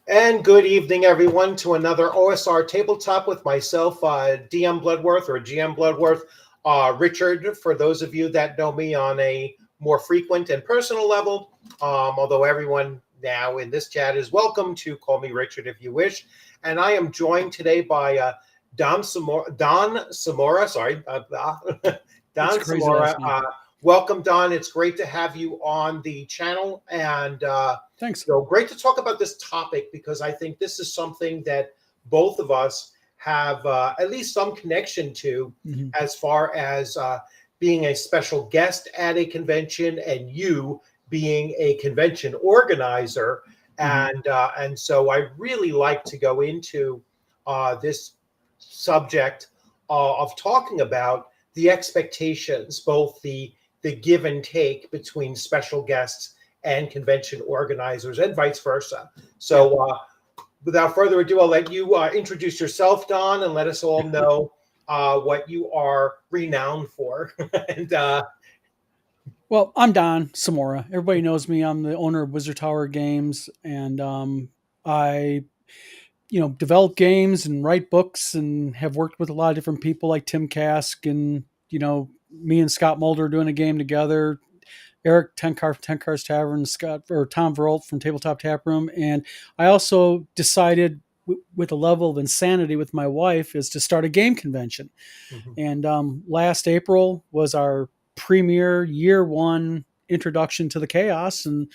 And good evening, everyone, to another OSR Tabletop with myself, DM Bloodworth or GM Bloodworth. Richard, for those of you that know me on a more frequent and personal level, although everyone now in this chat is welcome to call me Richard if you wish. And I am joined today by Don Semora. Sorry, Don Semora. Welcome, Don. It's great to have you on the channel. And thanks. Great to talk about this topic because I think this is something that both of us have at least some connection to as far as being a special guest at a convention and you being a convention organizer. And so I really like to go into this subject of talking about the expectations, both the give and take between special guests and convention organizers and vice versa. So without further ado, I'll let you introduce yourself, Don, and let us all know what you are renowned for. Well, I'm Don Semora. Everybody knows me. I'm the owner of Wizard Tower Games, and I develop games and write books and have worked with a lot of different people like Tim Kask and, me and Scott Mulder doing a game together, Eric Tenkar from Tenkar's Tavern, Tom Verholt from Tabletop Tap Room. And I also decided with a level of insanity with my wife is to start a game convention. And last April was our premier year one introduction to the chaos. And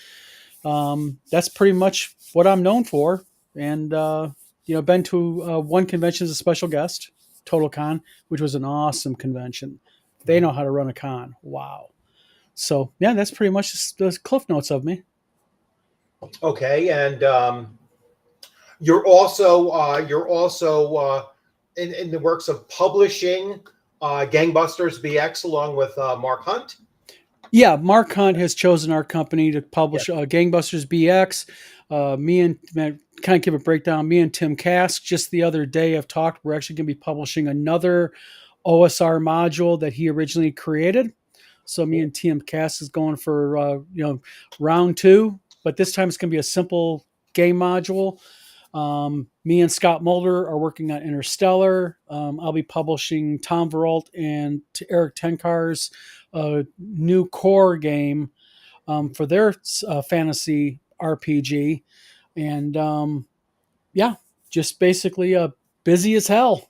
that's pretty much what I'm known for. And, been to one convention as a special guest, Total Con, which was an awesome convention. They know how to run a con. Wow. So yeah, that's pretty much the cliff notes of me. Okay, and you're also in the works of publishing Gangbusters BX along with Mark Hunt. Yeah, Mark Hunt has chosen our company to publish Gangbusters BX. Me and kind of give a breakdown. Me and Tim Kask just the other day have talked. We're actually going to be publishing another OSR module that he originally created. So me and Tim Kask is going for round 2, but this time it's going to be a simple game module. Me and Scott Mulder are working on Interstellar. I'll be publishing Tom Verholt and Eric Tenkar's new core game for their fantasy RPG. And just basically busy as hell,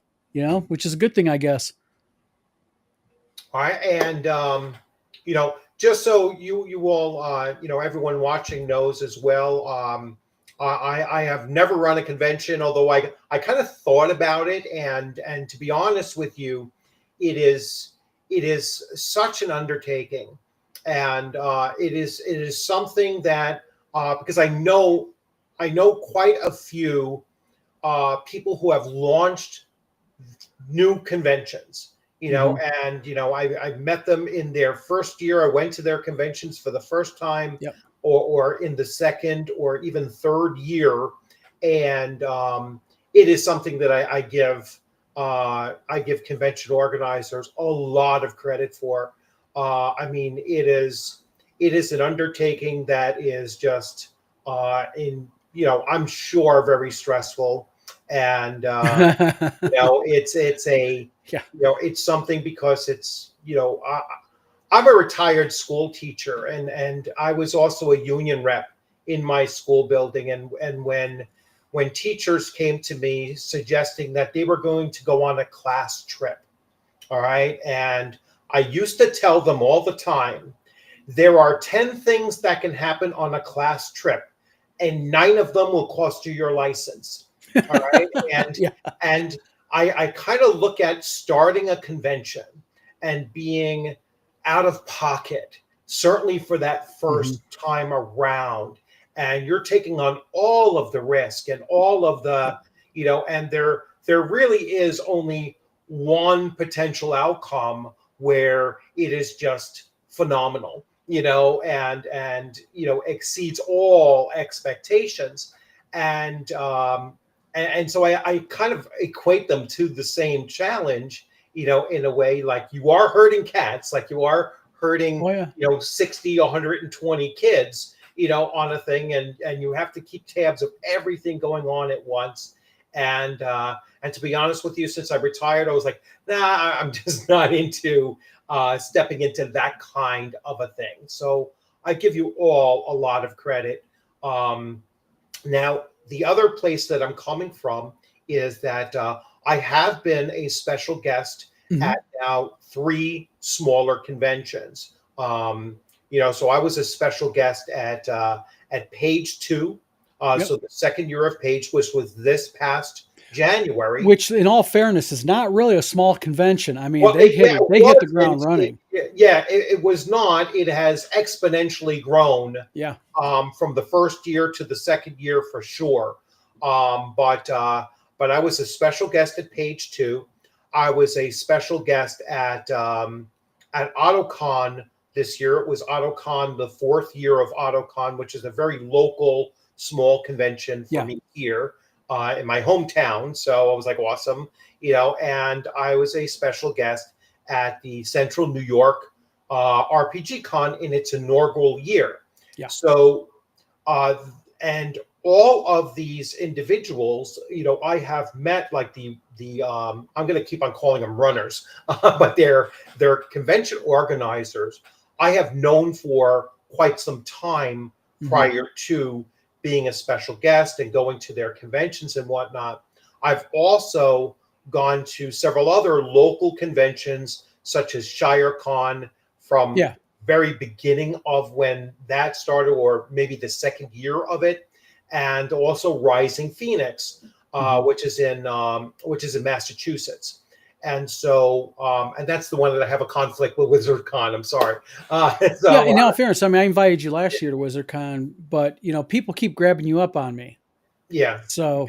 which is a good thing, I guess. All right, and just so you all, everyone watching knows as well, I have never run a convention, although I kind of thought about it, and to be honest with you, it is such an undertaking, and it is something that because I know quite a few people who have launched new conventions. I met them in their first year. I went to their conventions for the first time, or in the second or even third year, and it is something that I give convention organizers a lot of credit for. It is an undertaking that is just I'm sure very stressful, and it's something because it's I'm a retired school teacher, and I was also a union rep in my school building, and when teachers came to me suggesting that they were going to go on a class trip, all right, and I used to tell them all the time, there are 10 things that can happen on a class trip, and 9 of them will cost you your license. All right. And I kind of look at starting a convention and being out of pocket, certainly for that first time around, and you're taking on all of the risk and all of Yeah. the, and there really is only one potential outcome where it is just phenomenal, and exceeds all expectations. And so I kind of equate them to the same challenge, in a way. Like, you are hurting cats, like you are hurting, Oh yeah. 60, 120 kids, on a thing, and you have to keep tabs of everything going on at once. And to be honest with you, since I retired, I was like, nah, I'm just not into stepping into that kind of a thing. So I give you all a lot of credit. Now, the other place that I'm coming from is that I have been a special guest Hmm. at now three smaller conventions. So I was a special guest at Page Two. Yep. So the second year of Page was this past January. Which, in all fairness, is not really a small convention. I mean, Well, yeah, it they hit the was. ground running. It was not. It has exponentially grown Yeah. from the first year to the second year for sure. But I was a special guest at Page Two. I was a special guest at AutoCon this year. It was AutoCon, the fourth year of AutoCon, which is a very local, small convention for Yeah. me here in my hometown. So I was like, awesome, And I was a special guest at the Central New York RPG Con in its inaugural year. Yeah. So, and all of these individuals, I have met, like the I'm going to keep on calling them runners, but they're convention organizers. I have known for quite some time Hmm. prior to being a special guest and going to their conventions and whatnot. I've also gone to several other local conventions, such as ShireCon, from Yeah. very beginning of when that started, or maybe the second year of it, and also Rising Phoenix, Hmm. which is in Massachusetts. And so, and that's the one that I have a conflict with WizardCon. I'm sorry. Yeah. So In all fairness, I mean, I invited you last year to WizardCon, but people keep grabbing you up on me. yeah, So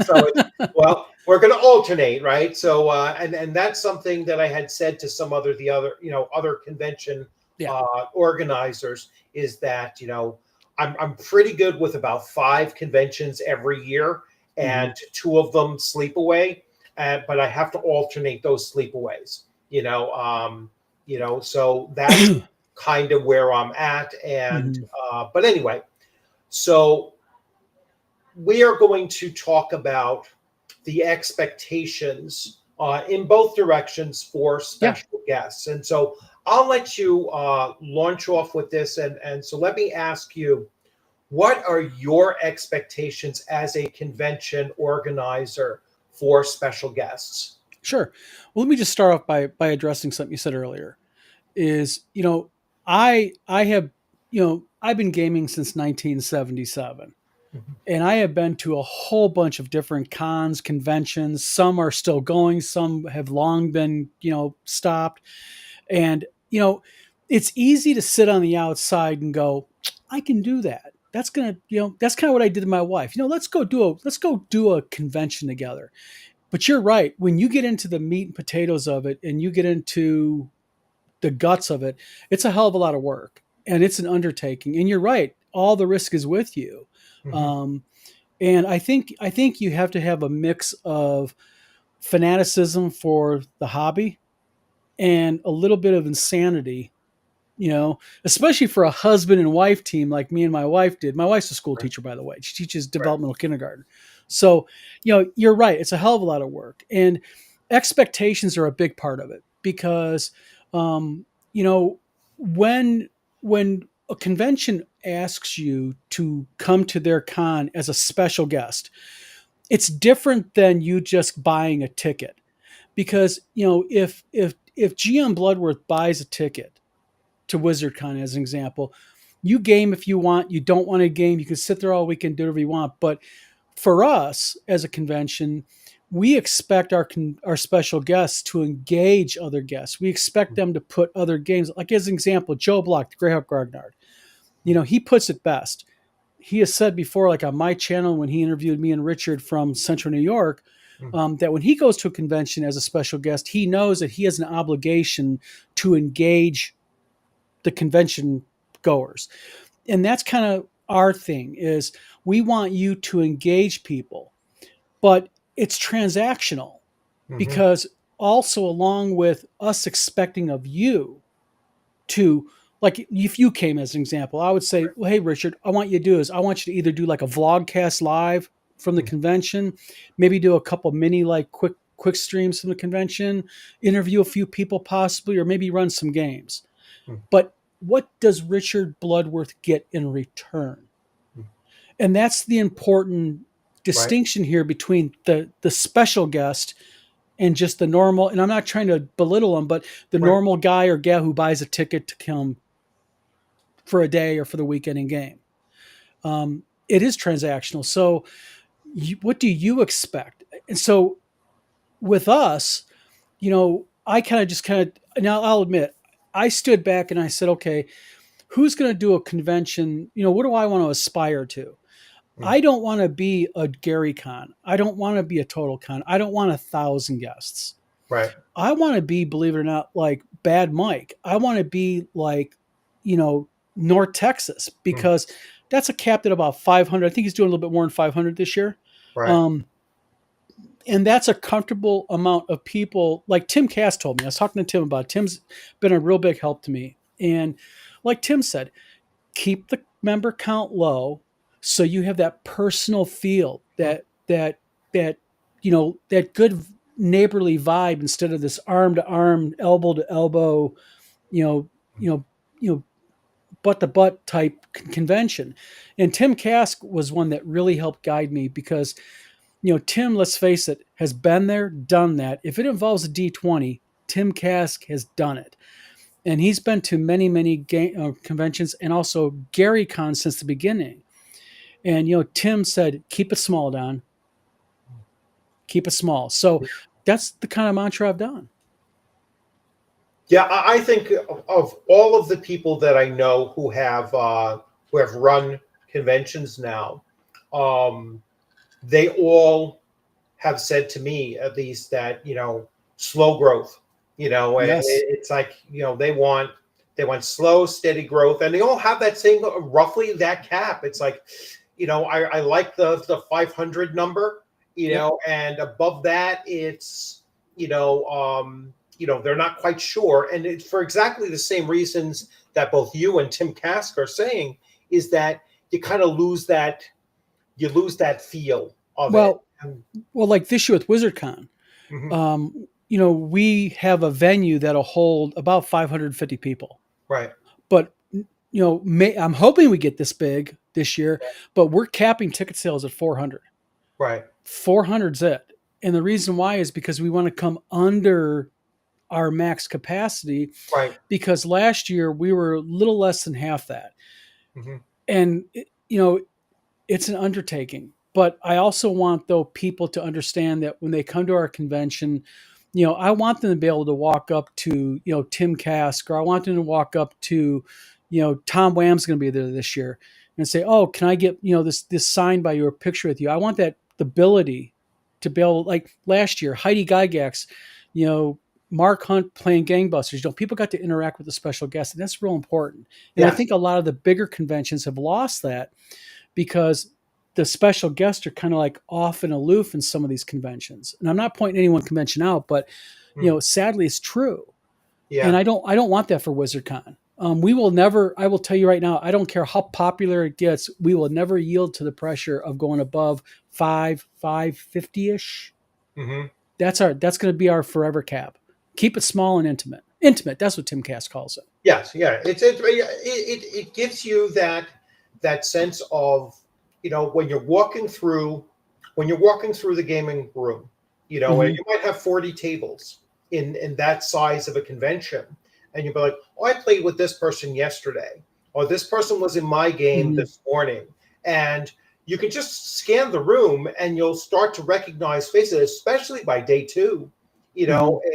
so well, we're going to alternate, right? So and that's something that I had said to some other convention yeah. organizers, is that I'm pretty good with about 5 conventions every year, Hmm. and two of them sleepaway, but I have to alternate those sleepaways. So that's kind of where I'm at. And Hmm. but anyway, so we are going to talk about the expectations in both directions for Yeah. special guests. And so I'll let you launch off with this. And so let me ask you, what are your expectations as a convention organizer for special guests? Sure. Well, let me just start off by addressing something you said earlier. Is I have I've been gaming since 1977. Mhm. And I have been to a whole bunch of different cons, conventions. Some are still going, some have long been, stopped. And, it's easy to sit on the outside and go, I can do that. That's gonna, that's kind of what I did to my wife. Let's go do a convention together. But you're right. When you get into the meat and potatoes of it and you get into the guts of it, it's a hell of a lot of work and it's an undertaking. And you're right. All the risk is with you. Mhm. Um, and I think you have to have a mix of fanaticism for the hobby and a little bit of insanity, especially for a husband and wife team like me and my wife did. My wife's a school Right. teacher, by the way. She teaches Right. developmental kindergarten. So, you're right. It's a hell of a lot of work. And expectations are a big part of it because, um, you know, when a convention asks you to come to their con as a special guest, it's different than you just buying a ticket. Because if GM Bloodworth buys a ticket to WizardCon as an example, you game if you want. You don't want to game, you can sit there all weekend, do whatever you want. But for us as a convention, we expect our special guests to engage other guests. We expect them to put other games. Like as an example, Joe Block, the Greyhawk Grognard. He puts it best. he has said before, like on my channel when he interviewed me and Richard from Central New York, that when he goes to a convention as a special guest, he knows that he has an obligation to engage the convention goers. And that's kind of our thing is we want you to engage people, but it's transactional Mm-hmm. because also along with us expecting of you to, like if you came as an example, I would say, well, hey Richard, I want you to do is I want you to either do like a vlogcast live from the convention, maybe do a couple mini like quick streams from the convention, interview a few people possibly, or maybe run some games. But what does Richard Bloodworth get in return? And that's the important Right. distinction here between the special guest and just the normal. And I'm not trying to belittle him, but the Right. normal guy or gal who buys a ticket to come for a day or for the weekend in game. It is transactional. So, what do you expect? And so, with us, I now I'll admit, I stood back and I said, okay, who's going to do a convention? What do I want to aspire to? I don't want to be a Gary Con. I don't want to be a Total Con. I don't want 1,000 guests. Right. I want to be, believe it or not, like Bad Mike. I want to be like, North Texas, because that's a capped at about 500. I think he's doing a little bit more than 500 this year. Right. And that's a comfortable amount of people. Like Tim Cass told me, I was talking to Tim about it. Tim's been a real big help to me. And like Tim said, keep the member count low so you have that personal feel, that that good neighborly vibe instead of this arm to arm, elbow to elbow, you know, you know, you know, butt to butt type convention. And Tim Kask was one that really helped guide me because, Tim, let's face it, has been there, done that. If it involves a D20, Tim Kask has done it. And he's been to many, many conventions and also Gary Con since the beginning. And, Tim said, keep it small, Don. Keep it small. So that's the kind of mantra I've done. Yeah, I think of all of the people that I know who have run conventions now, they all have said to me at least that slow growth. And Yes. it's like they want slow, steady growth, and they all have that same roughly that cap. It's like I like the 500 number, and above that it's they're not quite sure. And it's for exactly the same reasons that both you and Tim Kask are saying, is that you kind of lose that feel of it. Well, like this year with WizardCon, we have a venue that'll hold about 550 people. Right. But, I'm hoping we get this big this year, but we're capping ticket sales at 400. Right. 400's it. And the reason why is because we want to come under our max capacity, right? Because last year we were a little less than half that. And it's an undertaking, but I also want though people to understand that when they come to our convention, I want them to be able to walk up to Tim Kask, or I want them to walk up to Tom Wham's going to be there this year and say, oh, can I get this signed by you or picture with you? I want that ability to be able, like last year, Heidi Gygax, Mark Hunt playing gangbusters. People got to interact with the special guests, and that's real important. And I think a lot of the bigger conventions have lost that because the special guests are kind of like off and aloof in some of these conventions. And I'm not pointing any one convention out, but sadly, it's true. Yeah. And I don't want that for WizardCon. We will never. I will tell you right now. I don't care how popular it gets. We will never yield to the pressure of going above 550-ish. That's going to be our forever cap. Keep it small and intimate. Intimate. That's what Tim Kask calls it. Yes. Yeah. It gives you that sense of when you're walking through the gaming room, and you might have 40 tables in that size of a convention, and you'll be like, oh, I played with this person yesterday, or this person was in my game this morning, and you can just scan the room and you'll start to recognize faces, especially by day 2,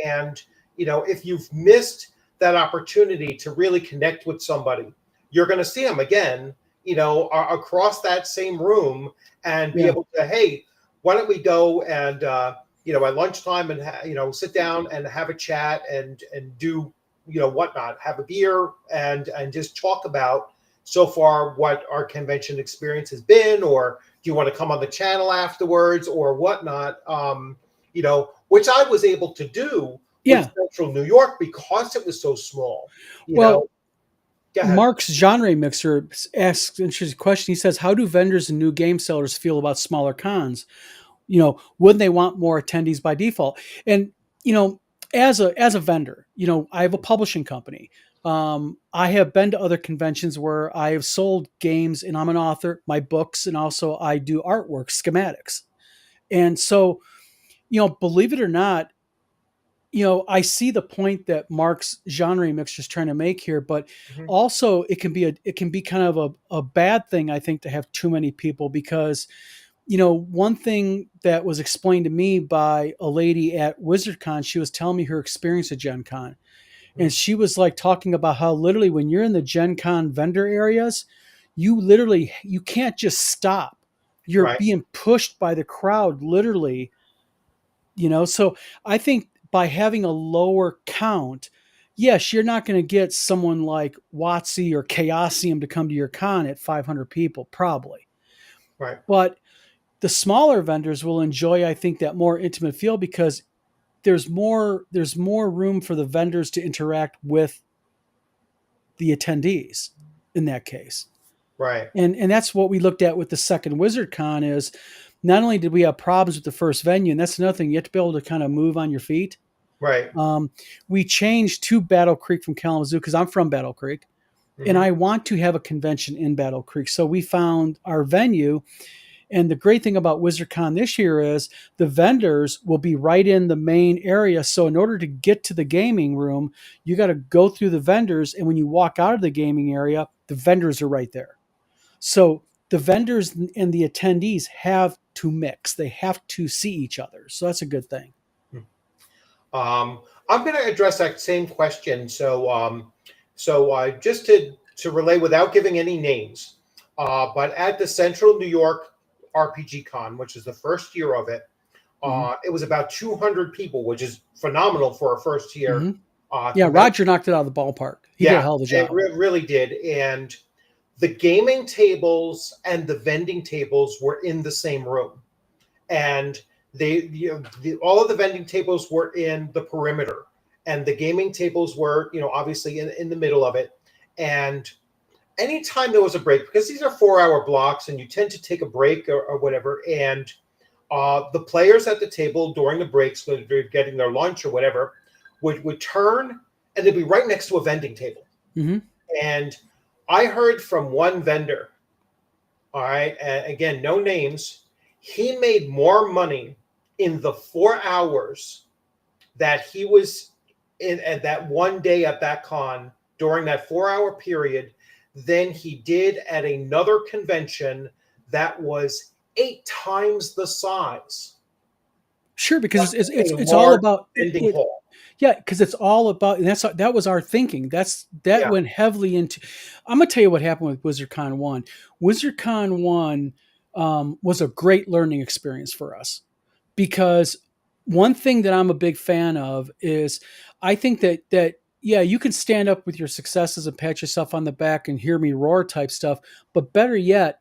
and if you've missed that opportunity to really connect with somebody, you're going to see them again, across that same room and be Yeah. able to, hey, why don't we go and at lunchtime and sit down and have a chat and do whatnot, have a beer and just talk about so far what our convention experience has been, or do you want to come on the channel afterwards or whatnot, which I was able to do with Yeah. Central New York because it was so small. you Well, know Go ahead. Mark's genre mixer asks an interesting question. He says, "How do vendors and new game sellers feel about smaller cons? Wouldn't they want more attendees by default?" And you know, as a vendor, I have a publishing company. I have been to other conventions where I have sold games, and I'm an author, my books, and also I do artwork, schematics. And so, believe it or not, I see the point that Mark's genre mixer is trying to make here, but Mhm. also it can be kind of a bad thing, I think, to have too many people because one thing that was explained to me by a lady at WizardCon, she was telling me her experience at Gen Con. And Mhm. she was like talking about how literally when you're in the Gen Con vendor areas, you can't just stop. You're Right, being pushed by the crowd, literally. So I think by having a lower count, yes, you're not going to get someone like Watsy or Chaosium to come to your con at 500 people, probably. right, But the smaller vendors will enjoy, I think, that more intimate feel because there's more room for the vendors to interact with the attendees in that case. right, And that's what we looked at with the second WizardCon is not only did we have problems with the first venue, and that's another thing, you have to be able to kind of move on your feet. right. Um, we changed to Battle Creek from Kalamazoo because I'm from Battle Creek, and Hmm. I want to have a convention in Battle Creek. So we found our venue. And the great thing about WizardCon this year is the vendors will be right in the main area. So in order to get to the gaming room, you got to go through the vendors. And when you walk out of the gaming area, the vendors are right there. So the vendors and the attendees have to mix. They have to see each other. So that's a good thing. Um, I'm going to address that same question. So just to relay without giving any names, but at the Central New York RPG Con, which is the first year of it, Hmm. it was about 200 people, which is phenomenal for a first year Hmm. Yeah, convention. Roger knocked it out of the ballpark. He did a Yeah, hell of a it job. really did. And the gaming tables and the vending tables were in the same room. And all of the vending tables were in the perimeter, and the gaming tables were obviously in the middle of it. And anytime there was a break, because these are 4-hour blocks and you tend to take a break or whatever, and the players at the table during the breaks, when they're getting their lunch or whatever, would turn and they'd be right next to a vending table. Hmm. And I heard from one vendor, all right, and again, no names, he made more money in the 4 hours that he was in at that one day at that con during that 4 hour period than he did at another convention that was 8 times the size, Sure, because it's a it's all large about vending it. hall. Yeah, because it's all about, and that was our thinking. That Yeah. went heavily into. I'm gonna tell you what happened with WizardCon One. WizardCon One was a great learning experience for us because one thing that I'm a big fan of is I think that yeah, you can stand up with your successes and pat yourself on the back and hear me roar type stuff, but better yet,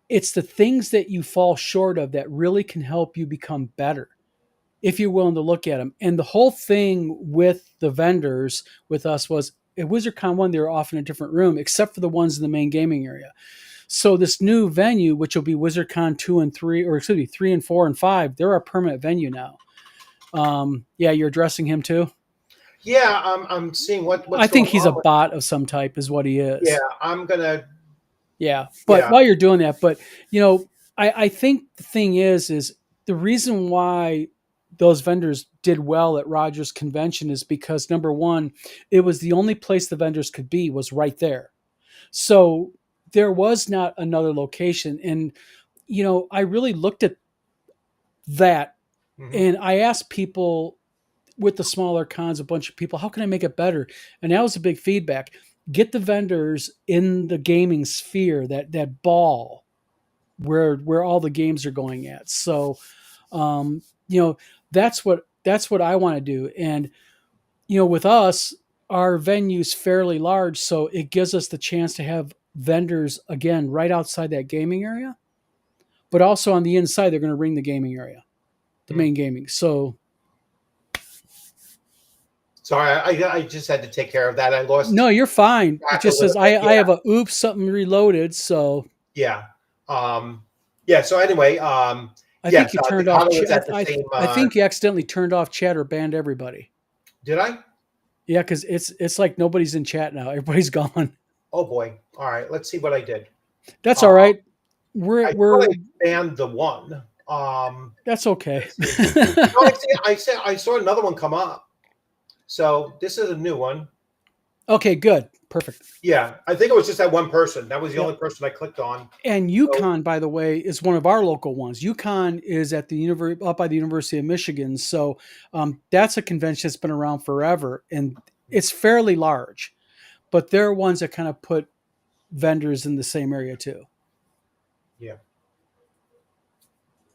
it's the things that you fall short of that really can help you become better if you're willing to look at them. And the whole thing with the vendors with us was at WizardCon 1, they were off in a different room, except for the ones in the main gaming area. So this new venue, which will be WizardCon 2 and 3, or excuse me, 3 and 4 and 5, they're our permanent venue now. Yeah, you're addressing him too? Yeah, I'm seeing I what's think going he's a on with. bot of some type, is what he Yeah, is. I'm gonna. Yeah. But Yeah. while you're doing that, I think the thing is the reason why those vendors did well at Rogers Convention is because number one, it was the only place the vendors could be was right there. So there was not another location. And, I really looked at that Hmm. and I asked people with the smaller cons, a bunch of people, how can I make it better? And that was a big feedback. get the vendors in the gaming sphere, that ball where all the games are going at. So, you know, that's what I want to do. And with us, our venue's fairly large, so it gives us the chance to have vendors again right outside that gaming area, but also on the inside they're going to ring the gaming area, the Hmm. main gaming. So Sorry, I just had to take care of that. I lost no, you're fine. It track a just little says bit. I have a oops something reloaded. So Yeah. Yeah. So anyway, I think yes, you the turned off. comment was at the I same. I think you accidentally turned off chat or banned everybody. Did I? Yeah, because it's like nobody's in chat now. Everybody's gone. Oh boy. All right. Let's see what I did. That's Uh, all right. We're I thought we're I banned the one. that's okay. Let's see. No, I saw another one come up. So this is a new one. Okay, good, perfect. Yeah, I think it was just that one person. That was the Yep. only person I clicked on. And So UConn, by the way, is one of our local ones. UConn is at up by the University of Michigan, so that's a convention that's been around forever, and it's fairly large. But they're ones that kind of put vendors in the same area too. yeah,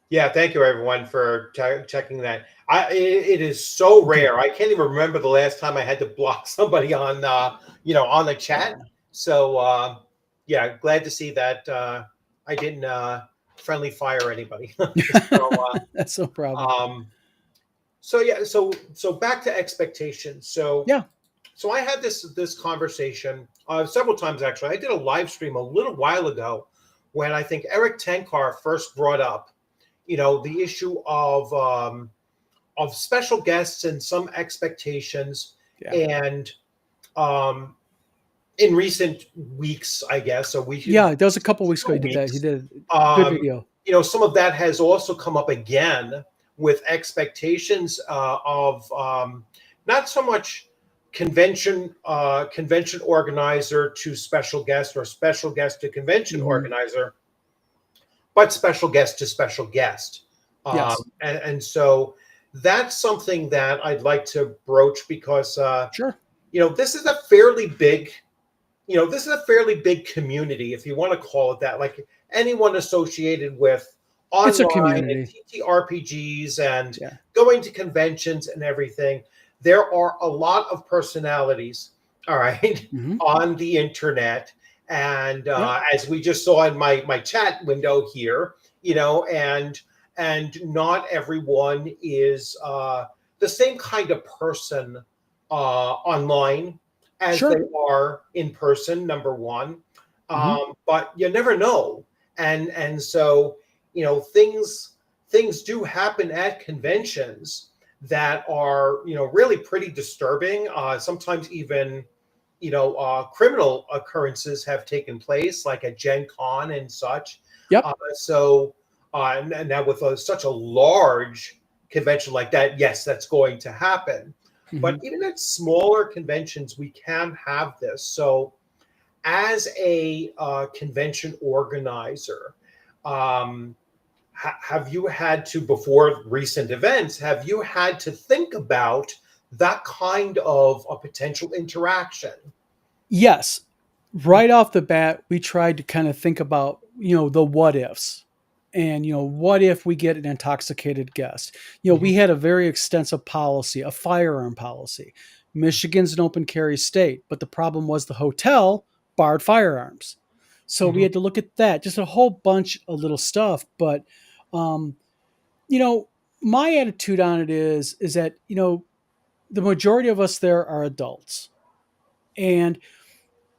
yeah. Thank you everyone for checking that. It is so Okay. rare. I can't even remember the last time I had to block somebody on on the chat. So yeah, glad to see that I didn't friendly fire anybody. So That's no problem. um, so yeah, so back to expectations. Yeah. So I had this conversation several times actually. I did a live stream a little while ago when I think Eric Tenkar first brought up, the issue of special guests and some expectations, Yeah. and um, in recent weeks, I guess, so we Yeah. That was a couple weeks ago. He did that. He weeks, did a good um, video. some of that has also come up again with expectations of not so much convention organizer to special guest or special guest to convention Hmm. organizer, but special guest to special guest. Yes. And so that's something that I'd like to broach because Sure. this is a fairly big this is a fairly big community, if you want to call it that. Like anyone associated with It's a online and community. TTRPGs and Yeah. going to conventions and everything, there are a lot of personalities, all right, Hmm. on the internet. And Yep. as we just saw in my chat window here, and not everyone is the same kind of person online as they Sure. are in person, number one. Hmm. But you never know, and so things do happen at conventions that are really pretty disturbing. Sometimes even criminal occurrences have taken place, like at Gen Con and such. Yep. So and now with such a large convention like that, yes, that's going to happen. But Hmm. even at smaller conventions, we can have this. So, as a convention organizer, um, have you had to, before recent events, have you had to think about that kind of a potential interaction? Yes. Right off the bat, we tried to kind of think about, the what ifs. And, what if we get an intoxicated guest? Mhm, We had a very extensive policy, a firearm policy. Michigan's an open carry state, but the problem was the hotel barred firearms. So we mhm, had to look at that, just a whole bunch of little stuff. But, um, you know, my attitude on it is that, the majority of us there are adults. And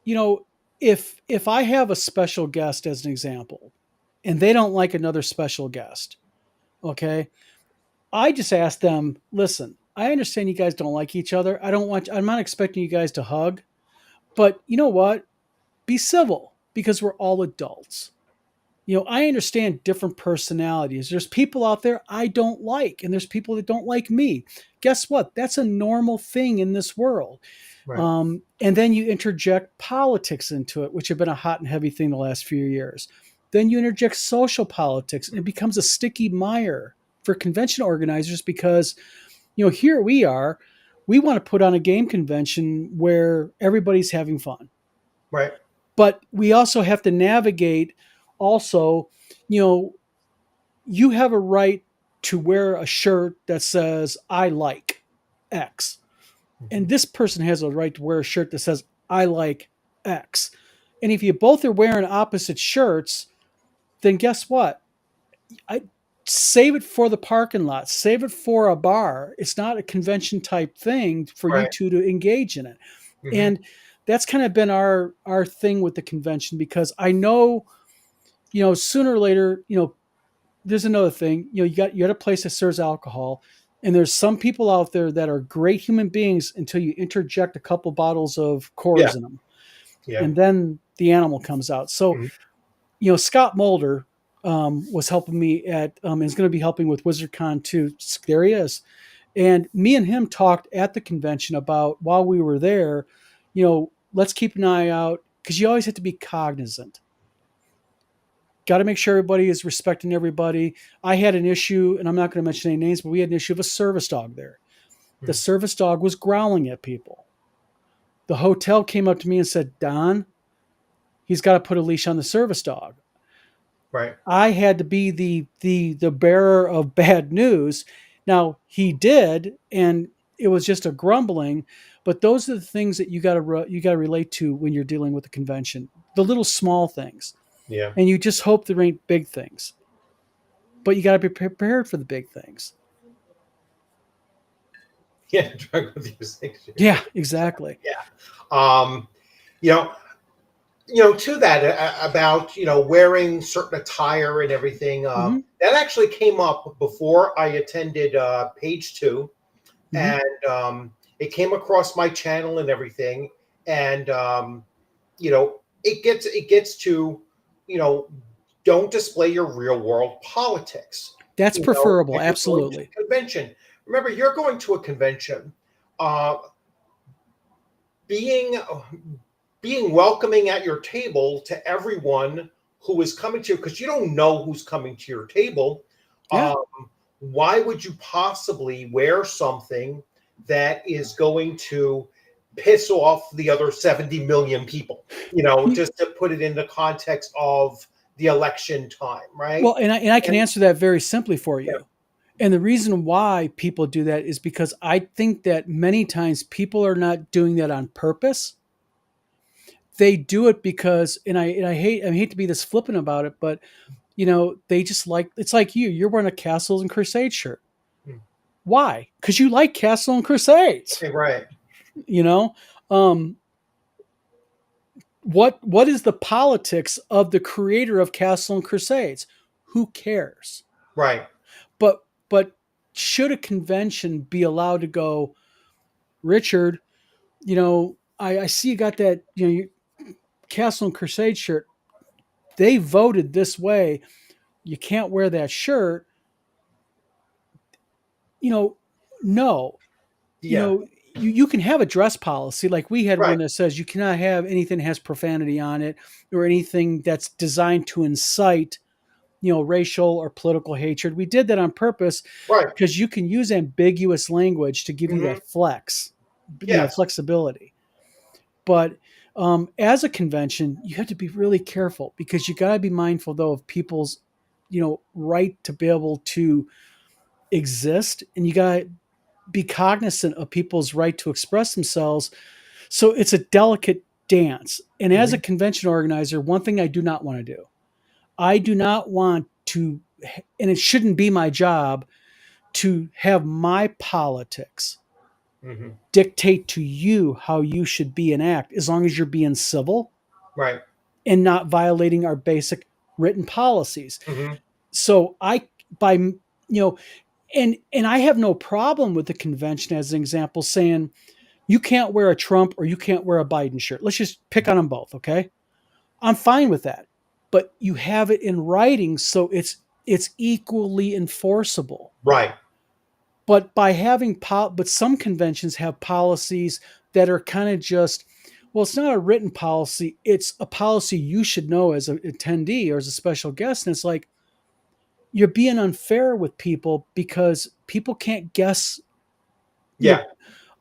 you know, if I have a special guest as an example, and they don't like another special guest, okay, I just ask them, listen, I understand you guys don't like each other. I'm not expecting you guys to hug, but you know what? Be civil because we're all adults. I understand different personalities. There's people out there I don't like, and there's people that don't like me. Guess what? That's a normal thing in this world. right. And then you interject politics into it, which have been a hot and heavy thing the last few years. Then you interject social politics, and it becomes a sticky mire for convention organizers because, here we are. We want to put on a game convention where everybody's having fun. Right. But we also have to navigate also, you know, you have a right to wear a shirt that says I like X. Hmm. And this person has a right to wear a shirt that says I like X. And if you both are wearing opposite shirts, then guess what? I save it for the parking lot, save it for a bar. It's not a convention type thing for you Right. two to engage in it. Hmm. And that's kind of been our thing with the convention, because I know, you know, sooner or later, you know, there's another thing. You know, you got a place that serves alcohol, and there's some people out there that are great human beings until you interject a couple bottles of Yeah. Coors in them, Yeah. and then the animal comes out. So, Mhm. you know, Scott Mulder was helping me at, is going to be helping with WizardCon too. There he is. And me and him talked at the convention about, while we were there, you know, let's keep an eye out, because you always have to be cognizant. Got to make sure everybody is respecting everybody. I had an issue, and I'm not going to mention any names, but we had an issue of a service dog there. The Mhm. service dog was growling at people. The hotel came up to me and said, Don, he's got to put a leash on the service dog. Right. I had to be the bearer of bad news. Now he did, and it was just a grumbling. But those are the things that you got to relate to when you're dealing with the convention. The little small things, Yeah. and you just hope there ain't big things. But you got to be prepared for the big things. Yeah. Drug abuse things. Yeah, exactly. Yeah. Um, you know, to that, about wearing certain attire and everything. Hmm. That actually came up before I attended Page Two, Hmm. and it came across my channel and everything, and it gets to, you know don't display your real world politics. That's preferable. If you're going to Absolutely. a convention, remember, you're going to a convention. Uh, being being welcoming at your table to everyone who is coming to you, because you don't know who's coming to your table. Yeah. um, why would you possibly wear something that is going to piss off the other 70 million people, just to put it in the context of the election time, right? Well, and I can And answer that very simply for yeah. you. And the reason why people do that is because I think that many times people are not doing that on purpose. They do it because, and I hate to be this flippant about it, but you know, they just like, it's like you're wearing a Castles and Crusades shirt. Hmm. Why? Because you like Castle and Crusades. Right. You know, um, what is the politics of the creator of Castle and Crusades? Who cares? Right. But should a convention be allowed to go, Richard? You know, I see you got that, you know, Castle and Crusade shirt. They voted this way. You can't wear that shirt. You know, no. You Yeah. know, you can have a dress policy like we had Right. one that says you cannot have anything that has profanity on it, or anything that's designed to incite, you know, racial or political hatred. We did that on purpose Right. because you can use ambiguous language to give you Hmm. that Yes. flexibility. But as a convention, you have to be really careful, because you got to be mindful though of people's, you know, right to be able to exist, and you got to be cognizant of people's right to express themselves. So it's a delicate dance. And as a Hmm. convention organizer, one thing I do not want to do, I do not want to, and it shouldn't be my job to have my politics Hmm. dictate to you how you should be and act, as long as you're being civil Right. and not violating our basic written policies. Hmm. So know, and I have no problem with the convention, as an example, saying you can't wear a Trump or you can't wear a Biden shirt. Let's just pick on them both, okay? I'm fine with that. But you have it in writing, so it's equally enforceable. Right. But by having but some conventions have policies that are kind of just, well, it's not a written policy, it's a policy you should know as an attendee or as a special guest. And it's like, you're being unfair with people, because people can't guess. You know, Yeah.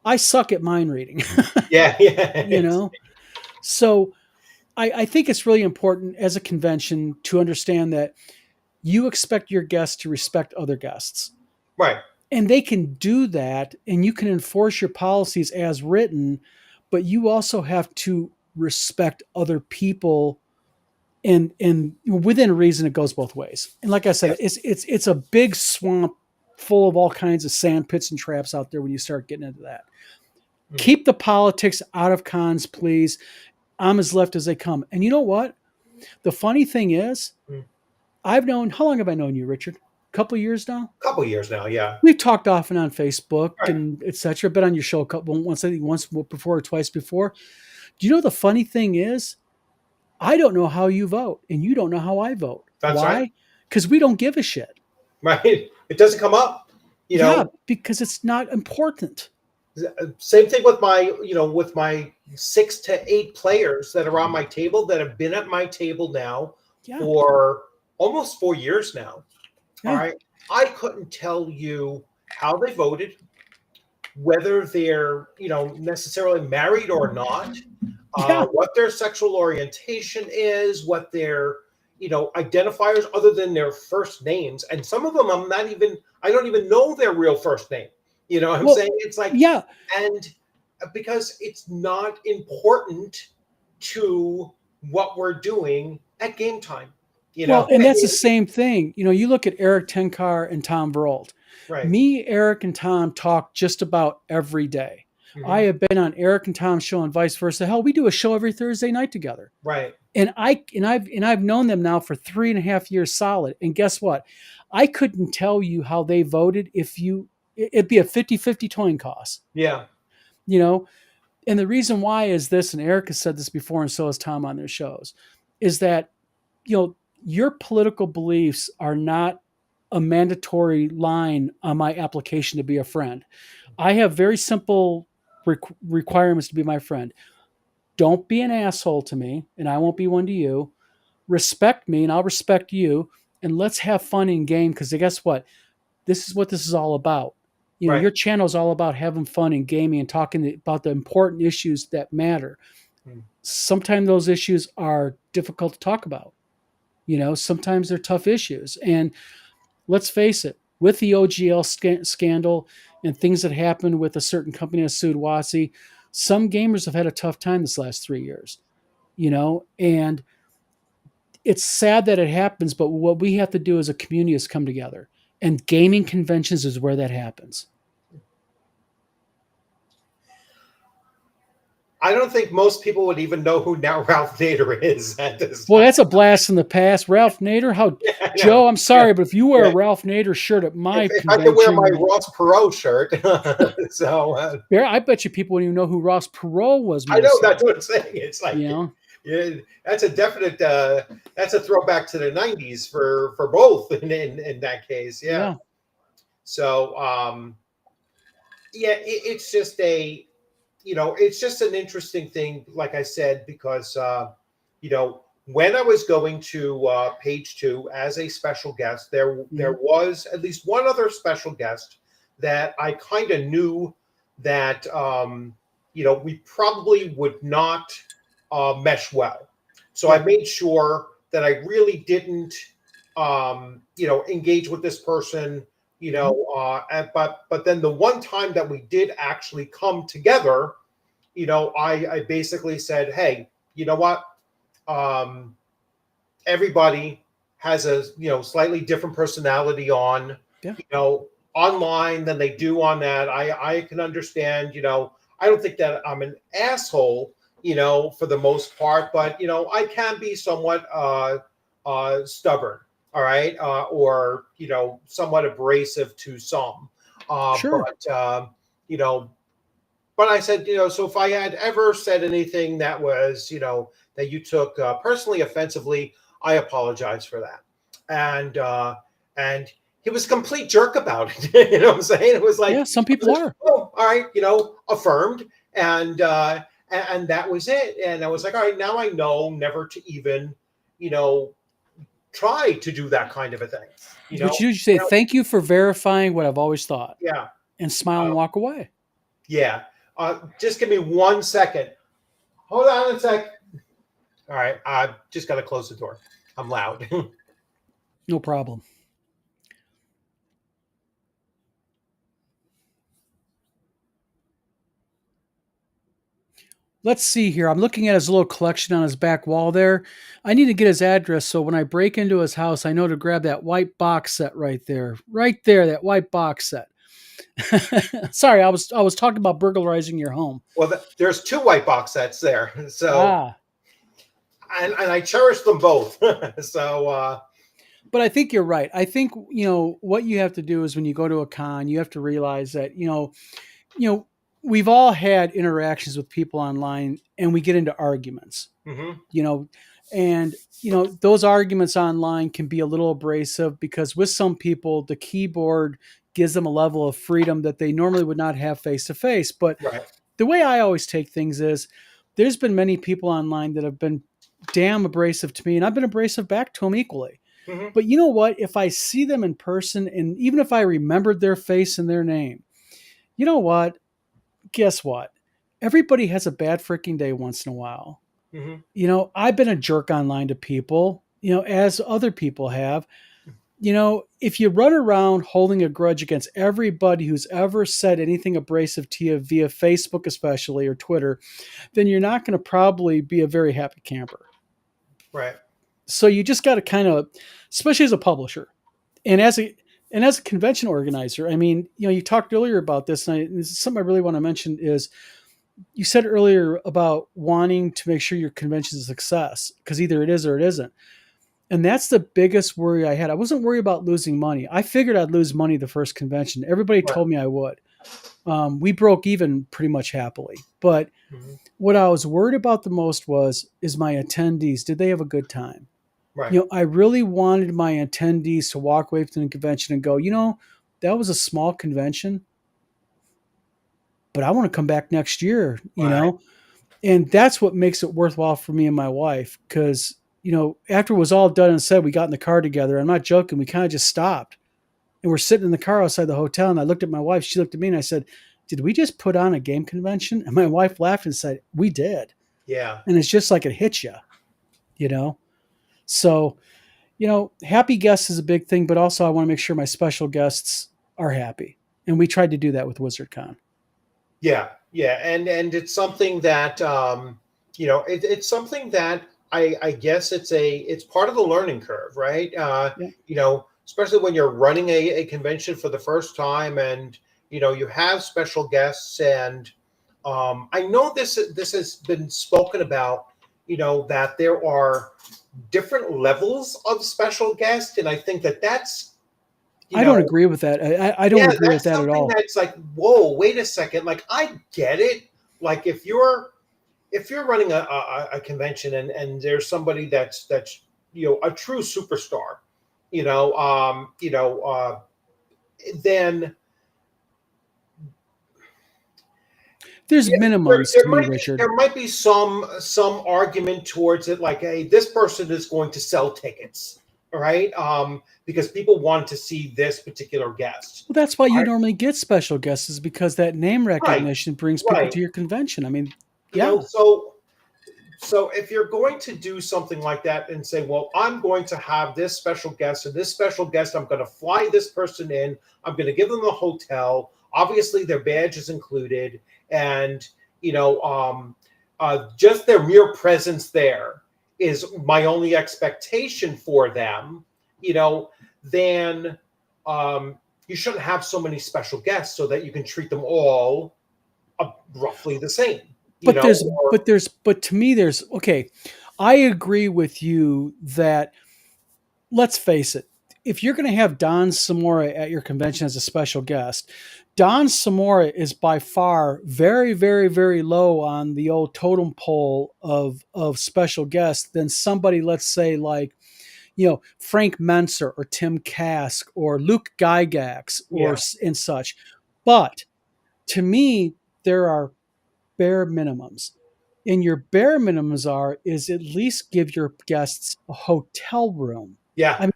I suck at mind reading. Yeah. Yeah. You know, so I think it's really important as a convention to understand that you expect your guests to respect other guests. Right. And they can do that, and you can enforce your policies as written, but you also have to respect other people, and within reason it goes both ways. And like I said, Yes. it's a big swamp full of all kinds of sand pits and traps out there when you start getting into that. Mm. Keep the politics out of cons, please. I'm as left as they come. And you know what? The funny thing is, Mm. how long have I known you, Richard? A couple years now? Couple years now, yeah. We've talked often on Facebook Right. and etc. Been on your show a couple once, I think once before or twice before. Do you know the funny thing is? I don't know how you vote, and you don't know how I vote. That's right. Why? Because we don't give a shit. Right. It doesn't come up. You Yeah, know, because it's not important. same thing with my 6 to 8 players that are on my table that have been at my table now Yeah, for almost 4 years now. All yeah. right. I couldn't tell you how they voted, whether they're, necessarily married or not, Yeah. what their sexual orientation is, what their, identifiers other than their first names. And some of them I don't even know their real first name. You know what I'm Well, saying? It's like, yeah. and because it's not important to what we're doing at game time, Well, and that's the same thing. You look at Eric Tenkar and Tom Veroldt. Right. Me, Eric, and Tom talk just about every day. Mhm. I have been on Eric and Tom's show and vice versa. Hell, we do a show every Thursday night together. Right. And I've known them now for 3.5 years solid. And guess what? I couldn't tell you how they voted it'd be a 50-50 coin toss. Yeah. And the reason why is this, and Eric has said this before, and so has Tom on their shows, is that, your political beliefs are not a mandatory line on my application to be a friend. I have very simple requirements to be my friend. Don't be an asshole to me, and I won't be one to you. Respect me, and I'll respect you. And let's have fun in game, because guess what? This is what this is all about. Right. Your channel is all about having fun and gaming and talking about the important issues that matter. Sometimes those issues are difficult to talk about. Sometimes they're tough issues. And let's face it, with the OGL scandal and things that happened with a certain company that sued WotC, some gamers have had a tough time this last 3 years, and it's sad that it happens, but what we have to do as a community is come together. And gaming conventions is where that happens. I don't think most people would even know who now Ralph Nader is at this Well, time. that's a blast in the past. Ralph Nader, Yeah, Joe, I'm sorry, but if you wear a Ralph Nader shirt at my if convention, I could wear my Ross Perot shirt, so I bet you people wouldn't even know who Ross Perot was. I know that's what I'm saying. It's like, yeah, that's a definite, that's a throwback to the '90s for both in that case. Yeah. So, it's just it's just an interesting thing, like I said, because, when I was going to page 2 as a special guest, there was at least one other special guest that I kind of knew that, we probably would not mesh well. So I made sure that I really didn't, engage with this person, but then the one time that we did actually come together, I basically said, hey, you know what? Everybody has a, slightly different personality on, online than they do on that. I can understand, I don't think that I'm an asshole, for the most part, but, I can be somewhat stubborn. All right. Or, somewhat abrasive to some. Sure. But I said, so if I had ever said anything that was, that you took personally offensively, I apologize for that. And he was a complete jerk about it. You know what I'm saying? It was like, some people are. Oh, all right, affirmed. And that was it. And I was like, all right, now I know never to even, try to do that kind of a thing. But you say, thank you for verifying what I've always thought. Yeah. And smile and walk away. Yeah. Just give me 1 second. Hold on a sec. All right. I just got to close the door. I'm loud. No problem. Let's see here. I'm looking at his little collection on his back wall there. I need to get his address so when I break into his house, I know to grab that white box set right there. Right there, that white box set. Sorry, I was talking about burglarizing your home. Well, there's two white box sets there. So, Ah, and I cherish them both. So, but I think you're right. I think what you have to do is when you go to a con, you have to realize that you know we've all had interactions with people online, and we get into arguments. mhm, You know, and those arguments online can be a little abrasive because with some people the keyboard gives them a level of freedom that they normally would not have face to face. But right. the way I always take things is there's been many people online that have been damn abrasive to me, and I've been abrasive back to them equally. Mhm, But you know what? If I see them in person, and even if I remembered their face and their name, you know what? Guess what? Everybody has a bad freaking day once in a while. mhm, I've been a jerk online to people, as other people have. If you run around holding a grudge against everybody who's ever said anything abrasive to you via Facebook, especially, or Twitter, then you're not going to probably be a very happy camper. right. So you just got to kind of, especially as a publisher and as a convention organizer. I mean, you talked earlier about this, and this is something I really want to mention is you said earlier about wanting to make sure your convention is a success because either it is or it isn't. And that's the biggest worry I had. I wasn't worried about losing money. I figured I'd lose money the first convention. Everybody Right. told me I would. We broke even pretty much happily. But Mhm, what I was worried about the most is my attendees. Did they have a good time? right. I really wanted my attendees to walk away from the convention and go, that was a small convention, but I want to come back next year, Right. And that's what makes it worthwhile for me and my wife. Cause, after it was all done and said, we got in the car together. I'm not joking. We kind of just stopped and we're sitting in the car outside the hotel. And I looked at my wife. She looked at me and I said, did we just put on a game convention? And my wife laughed and said, we did. Yeah. And it's just like it hits you, So, happy guests is a big thing, but also I want to make sure my special guests are happy. And we tried to do that with WizardCon. Yeah. Yeah. And it's something that, it's something that I guess it's part of the learning curve, right? Yeah. Especially when you're running a convention for the first time and, you have special guests. And I know this has been spoken about, that there are different levels of special guest. And I think that's, I don't agree with that. I don't yeah, agree with that's that at something all. that's like, whoa, wait a second. Like, I get it. Like, if you're running a convention and there's somebody that's a true superstar, you know, um, you know, uh, then There's yeah, there, minimums there to me, might be Richard. there might be some argument towards it, like, hey, this person is going to sell tickets, right? Because people want to see this particular guest. Well, that's why you Right, normally get special guests is because that name right, recognition brings people right. to your convention. I mean, You know, yeah. so if you're going to do something like that and say, well, I'm going to have this special guest, and this special guest, I'm going to fly this person in, I'm going to give them a hotel. Obviously, their badge is included, and just their mere presence there is my only expectation for them. Then you shouldn't have so many special guests so that you can treat them all roughly the same. But there's, Or but to me, okay. I agree with you that let's face it, if you're going to have Don Semora at your convention as a special guest, Don Semora is by far very, very, very low on the old totem pole of special guests than somebody, let's say, like Frank Menser or Tim Kask or Luke Gygax or yeah, and such. But to me, there are bare minimums. And your bare minimums is at least give your guests a hotel room. yeah. I mean,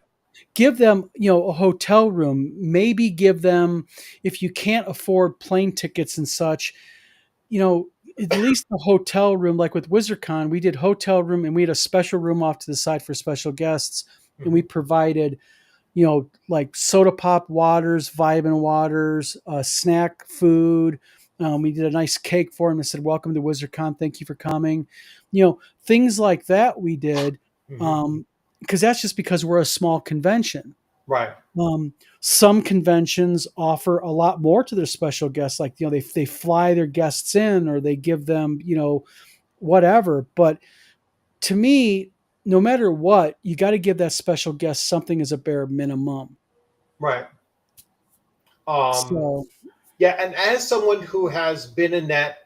give them, a hotel room. Maybe give them, if you can't afford plane tickets and such, you know, at least the hotel room, like with WizardCon, we did hotel room and we had a special room off to the side for special guests, and we Mhm. provided, like soda pop waters, vitamin waters, snack food. We did a nice cake for them that said, "Welcome to WizardCon. Thank you for coming." Things like that we did, Mhm. because that's just because we're a small convention. Right. Some conventions offer a lot more to their special guests, like they fly their guests in or they give them whatever. But to me, no matter what, you got to give that special guest something as a bare minimum. Right. Um, So, yeah, and as someone who has been in that,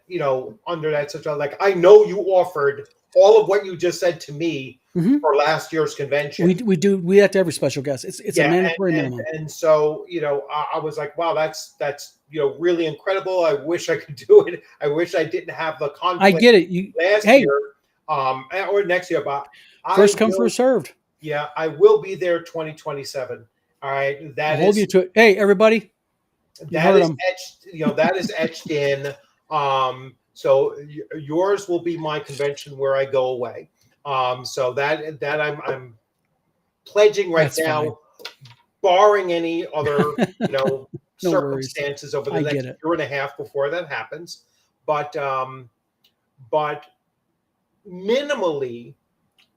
under that situation, like I know you offered all of what you just said to me mhm. for last year's convention. We have to every special guest. It's a Yeah, mandatory and and minimum. and so I was like, wow, that's really incredible. I wish I could do it. I wish I didn't have the I conflict get it. You last Hey, year, or next year, but I first come will. first served. Yeah, I will be there 2027. All right, I'll hold you to it. Hey, everybody, you that heard is them. etched. That is etched in. So yours will be my convention where I go away. So that I'm pledging right That's fine. now, barring any other No worries. circumstances over the I get next it. year and a half before that happens. But minimally,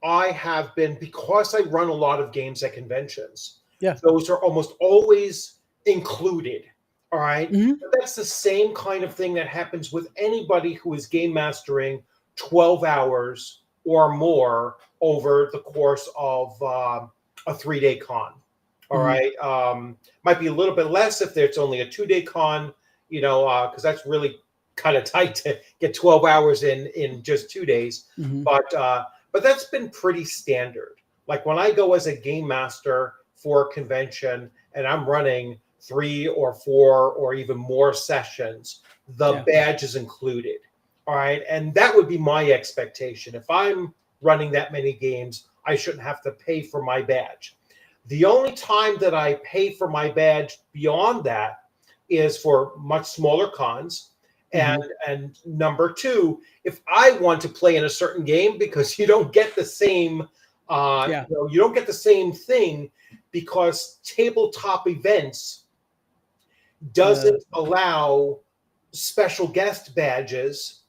I have been, because I run a lot of games at conventions. Yeah. Those are almost always included. All right. Hmm. But that's the same kind of thing that happens with anybody who is game mastering 12 hours or more over the course of a 3-day con. All Hmm. right. Might be a little bit less if it's only a 2-day con, because that's really kind of tight to get 12 hours in just 2 days. Hmm. But that's been pretty standard. Like when I go as a game master for a convention and I'm running 3 or 4 or even more sessions, the Yeah. badge is included. All right. And that would be my expectation. If I'm running that many games, I shouldn't have to pay for my badge. The only time that I pay for my badge beyond that is for much smaller cons. And Hmm. and number two, if I want to play in a certain game, because you don't get the same Yeah. you don't get the same thing, because tabletop events Uh, doesn't allow special guest badges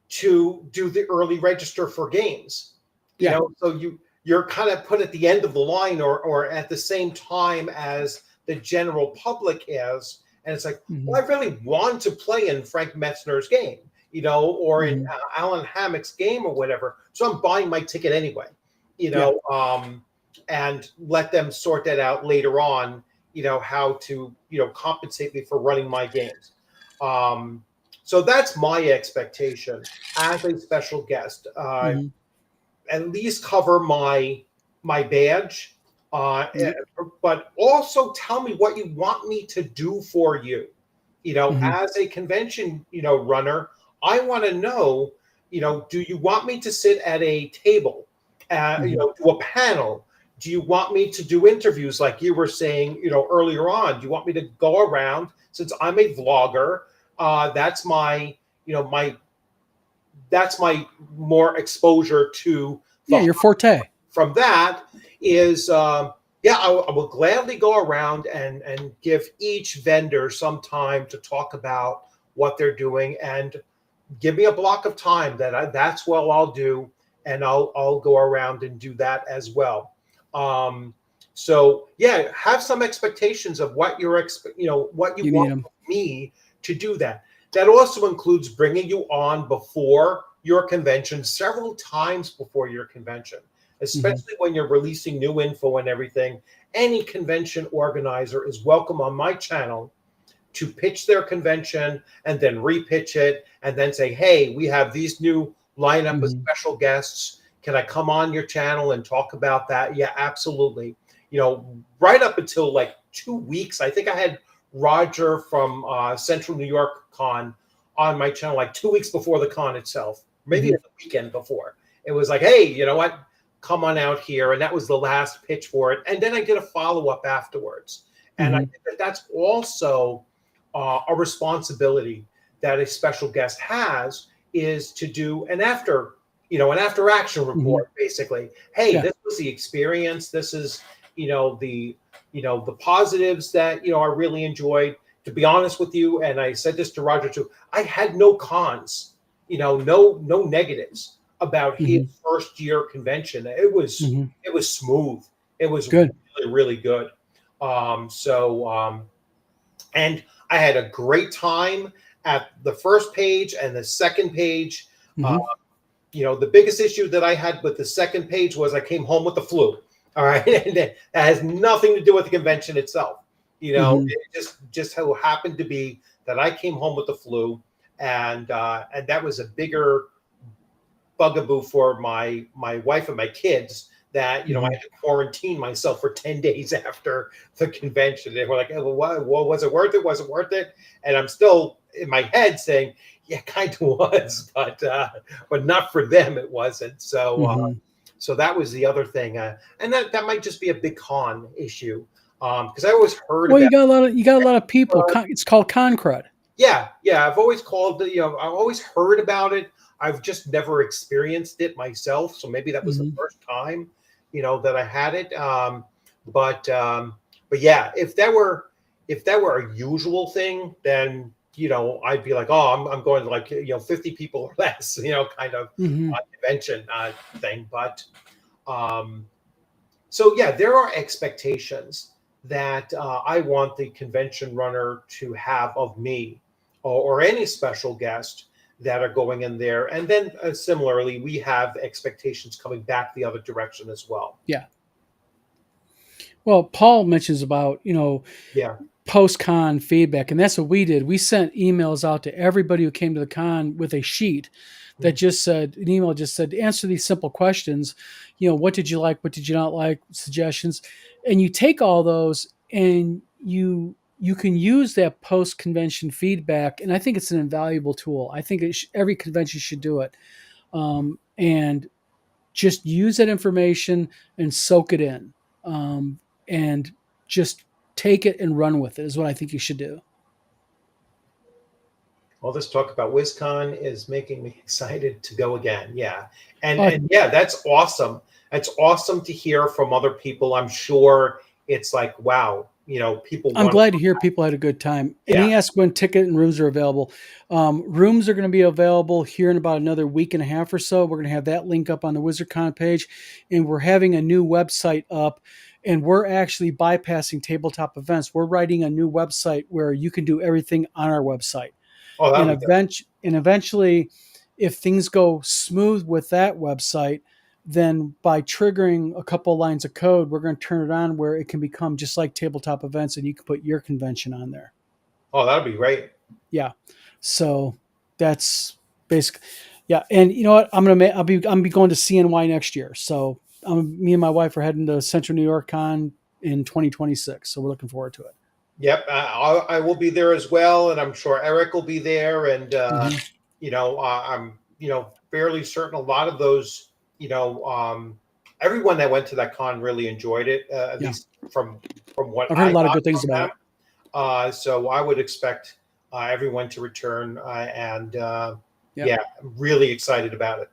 to do the early register for games. yeah. So you're kind of put at the end of the line, or at the same time as the general public is. And it's like, Hmm. well, I really want to play in Frank Metzner's game, or in Hmm. Alan Hammock's game or whatever. So I'm buying my ticket anyway, Yeah. and let them sort that out later on, how to, compensate me for running my games. So that's my expectation as a special guest. Hmm. At least cover my badge, Yep. but also tell me what you want me to do for you. Hmm. As a convention, runner, I want to know, do you want me to sit at a table, Hmm. do a panel? Do you want me to do interviews like you were saying, earlier on? Do you want me to go around, since I'm a vlogger? That's my, my that's my more exposure to Yeah. the Your forte. from that is yeah, I will gladly go around and give each vendor some time to talk about what they're doing, and give me a block of time that's what I'll do, and I'll go around and do that as well. So yeah, have some expectations of what what you You need want them. me to do. That also includes bringing you on before your convention, several times before your convention, Hmm. especially when you're releasing new info and everything. Any convention organizer is welcome on my channel to pitch their convention and then repitch it, and then say, hey, we have these new lineup of Hmm. special guests. Can I come on your channel and talk about that? Yeah, absolutely. Right up until like 2 weeks, I think I had Roger from Central New York Con on my channel like 2 weeks before the con itself, maybe Hmm. the weekend before. It was like, hey, you know what? Come on out here. And that was the last pitch for it. And then I did a follow up afterwards. And I Hmm. think that's also a responsibility that a special guest has, is to do an after action report, basically. Hey, Yeah. this was the experience. This is, the the positives that I really enjoyed. To be honest with you, and I said this to Roger too, I had no cons, no negatives about his Hmm. first year convention. Hmm. It was smooth. It was Good. really, really good. And I had a great time at the first page and the second page. Uh, Hmm. the biggest issue that I had with the second page was I came home with the flu. All right, and that has nothing to do with the convention itself. Hmm. It just how happened to be that I came home with the flu, and that was a bigger bugaboo for my wife and my kids, that I Hmm. had to quarantine myself for 10 days after the convention. They were like, oh, what was it worth it? Was it worth it? And I'm still in my head saying, yeah, kind of was, but not for them. It wasn't. Hmm. So that was the other thing, and that might just be a big con issue, because I always heard Well, about. you got a lot of people. It's called con crud. Yeah, I've always I've always heard about it. I've just never experienced it myself. So maybe that was the Hmm. first time, that I had it. But but yeah, if that were a usual thing, then I'd be like, oh, I'm going to, like, 50 people or less, kind of Hmm. convention thing. But um, so yeah, there are expectations that I want the convention runner to have of me, or any special guest that are going in there. And then similarly, we have expectations coming back the other direction as well. Yeah. Well, Paul mentions about Yeah. post con feedback, and that's what we did. We sent emails out to everybody who came to the con with a sheet that Mm. just said, an email just said, answer these simple questions. What did you like? What did you not like? Suggestions. And you take all those and you can use that post convention feedback. And I think it's an invaluable tool. I think every convention should do it. And just use that information and soak it in. And just take it and run with it is what I think you should do. All this talk about WizCon is making me excited to go again. Yeah. And Uh, and yeah, that's awesome. That's awesome to hear from other people. I'm sure it's like, wow, people I'm want to. glad to hear people had a good time. And Yeah. he asked when ticket and rooms are available. Rooms are going to be available here in about another week and a half or so. We're going to have that link up on the WizardCon page, and we're having a new website up. And we're actually bypassing tabletop events. We're writing a new website where you can do everything on our website. Oh, that'll And be good. eventually, if things go smooth with that website, then by triggering a couple lines of code, we're going to turn it on where it can become just like tabletop events, and you can put your convention on there. Oh, that'll be great. Yeah. So that's basic. Yeah. And you know what? I'll be going to CNY next year. So me and my wife are heading to Central New York Con in 2026. So we're looking forward to it. Yep, I will be there as well, and I'm sure Eric will be there. And Mhm. I'm fairly certain a lot of those, everyone that went to that con really enjoyed it, at Yeah. least from what I've heard a I lot of got good things from about them. it. So I would expect everyone to return, and Yeah. yeah, I'm really excited about it.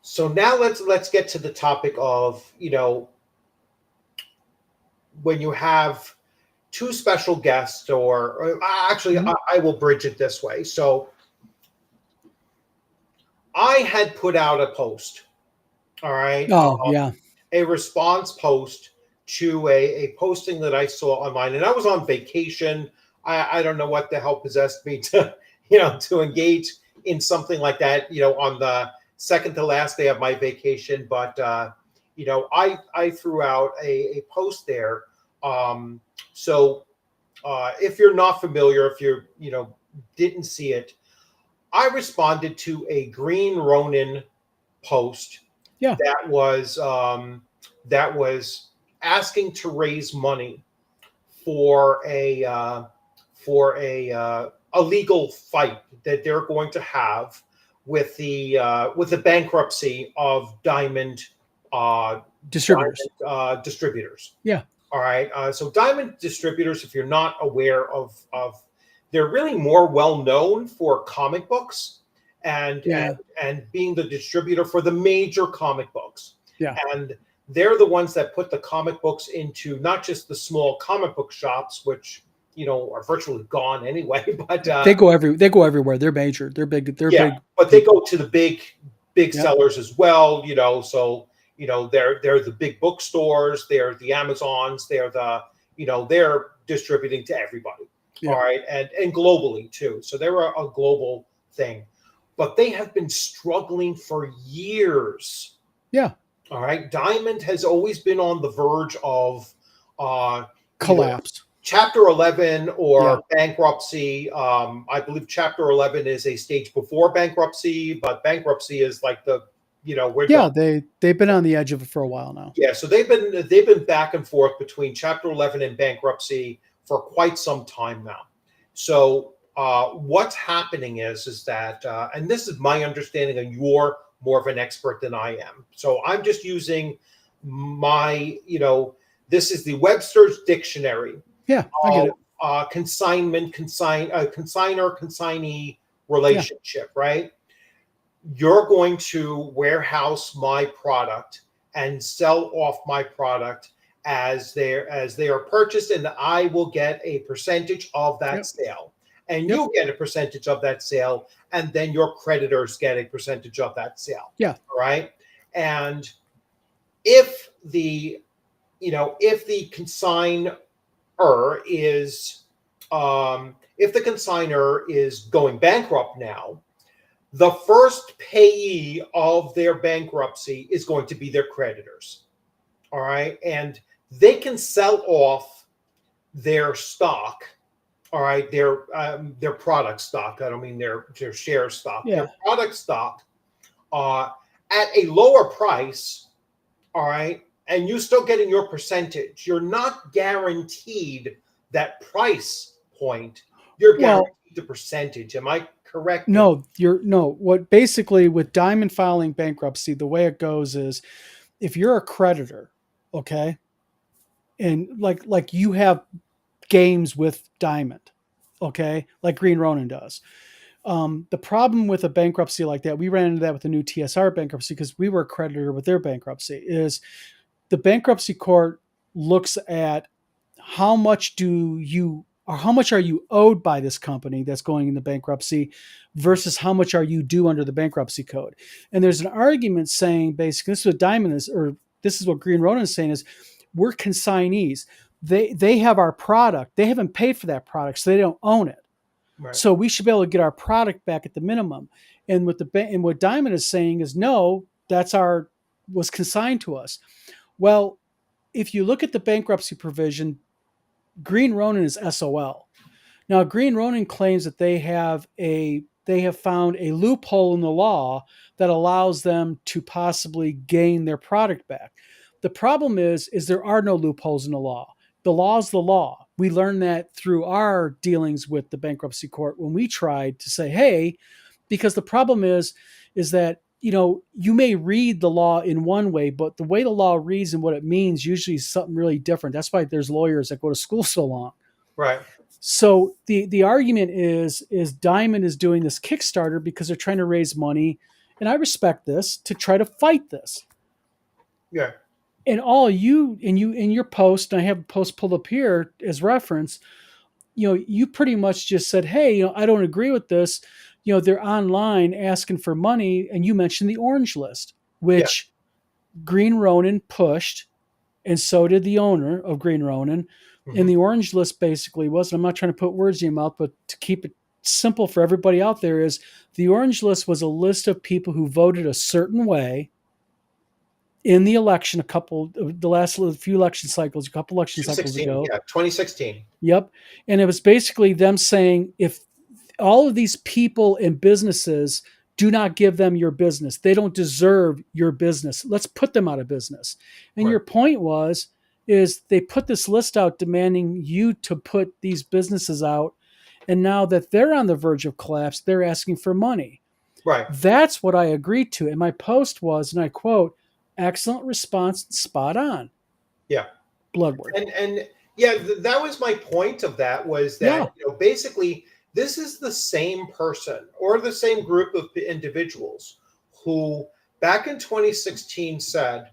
So now let's get to the topic of, when you have two special guests, or actually, Mhm. I will bridge it this way. So I had put out a post, all right, Oh, yeah. a response post to a posting that I saw online, and I was on vacation. I don't know what the hell possessed me to to engage in something like that, on the second to last day of my vacation. But I threw out a post there. So if you're not familiar, if you didn't see it, I responded to a Green Ronin post Yeah. that was asking to raise money for a legal fight that they're going to have with the bankruptcy of Distributors. distributors. Yeah. All right. So Diamond Distributors, if you're not aware of they're really more well known for comic books and Yeah. being the distributor for the major comic books. Yeah. And they're the ones that put the comic books into not just the small comic book shops, which are virtually gone anyway, but They go everywhere. They're major. They're big. They're yeah, big but they people. go to the big Yep. sellers as well. So they're the big bookstores, they're the Amazons, they're distributing to everybody. Yeah. All right, and globally too. So they're a global thing, but they have been struggling for years. Yeah. All right, Diamond has always been on the verge of Collapse. Chapter 11 or Yeah. bankruptcy. I believe Chapter 11 is a stage before bankruptcy, but bankruptcy is like we're Yeah. done. They've been on the edge of it for a while now. Yeah, so they've been back and forth between Chapter 11 and bankruptcy for quite some time now. So what's happening is that, and this is my understanding, and you're more of an expert than I am. So I'm just using this is the Webster's Dictionary. Yeah, I get it. Consignment, consigner, consignee relationship, right? You're going to warehouse my product and sell off my product as they are purchased, and I will get a percentage of that sale, and you get a percentage of that sale, and then your creditors get a percentage of that sale. Yeah. All right. And if the consigner is going bankrupt now, the first payee of their bankruptcy is going to be their creditors. All right. And they can sell off their stock. All right. Their product stock. I don't mean their share stock. Yeah. Their product stock at a lower price. All right. And you still getting your percentage. You're not guaranteed that price point. You're guaranteed the percentage. Am I correct? No, what basically with Diamond filing bankruptcy, the way it goes is if you're a creditor, okay, and like you have games with Diamond, okay, like Green Ronin does. The problem with a bankruptcy like that, we ran into that with the new TSR bankruptcy because we were a creditor with their bankruptcy, is the bankruptcy court looks at how much are you owed by this company that's going into bankruptcy versus how much are you due under the bankruptcy code. And there's an argument saying basically this is what Diamond is, or this is what Green Ronin is saying, is we're consignees. They have our product. They haven't paid for that product, so they don't own it. Right. So we should be able to get our product back at the minimum. And what Diamond is saying is no, was consigned to us. Well, if you look at the bankruptcy provision, Green Ronin is SOL. Now, Green Ronin claims that they have found a loophole in the law that allows them to possibly gain their product back. The problem is there are no loopholes in the law. The law is the law. We learned that through our dealings with the bankruptcy court when we tried to say, hey, because the problem is that you may read the law in one way, but the way the law reads and what it means usually is something really different. That's why there's lawyers that go to school so long. Right. So the argument is Diamond is doing this Kickstarter because they're trying to raise money, and I respect this, to try to fight this. Yeah. And in your post, and I have a post pulled up here as reference, you pretty much just said, hey, I don't agree with this. They're online asking for money, and you mentioned the orange list, which Green Ronin pushed, and so did the owner of Green Ronin. Mm-hmm. And the orange list basically was, and I'm not trying to put words in your mouth, but to keep it simple for everybody out there, is the orange list was a list of people who voted a certain way in the election a couple election cycles ago. Yeah, 2016. Yep. And it was basically them saying, if all of these people and businesses do not give them your business, they don't deserve your business, let's put them out of business. And your point is they put this list out demanding you to put these businesses out. And now that they're on the verge of collapse, they're asking for money. Right. That's what I agreed to. And my post was, and I quote, excellent response, spot on. Yeah. Bloodward. And yeah, that was my point of that, was that basically this is the same person or the same group of individuals who back in 2016 said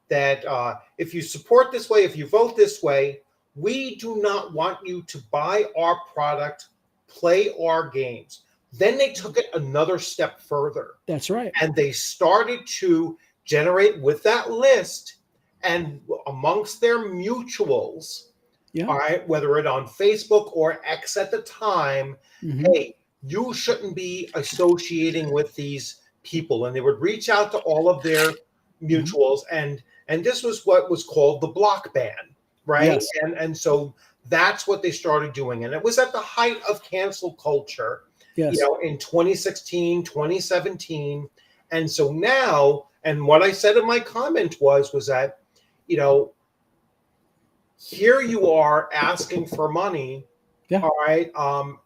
that if you support this way, if you vote this way, we do not want you to buy our product, play our games. Then they took it another step further That's right. and they started to generate with that list and amongst their mutuals, Yeah. all right, whether it on Facebook or X at the time, Mm-hmm. hey, you shouldn't be associating with these people. And they would reach out to all of their Mm-hmm. mutuals, and this was what was called the block ban, right? Yes. And so that's what they started doing. And it was at the height of cancel culture, Yes. in 2016, 2017. And so now, and what I said in my comment was that, you know, here you are asking for money. Yeah. All right.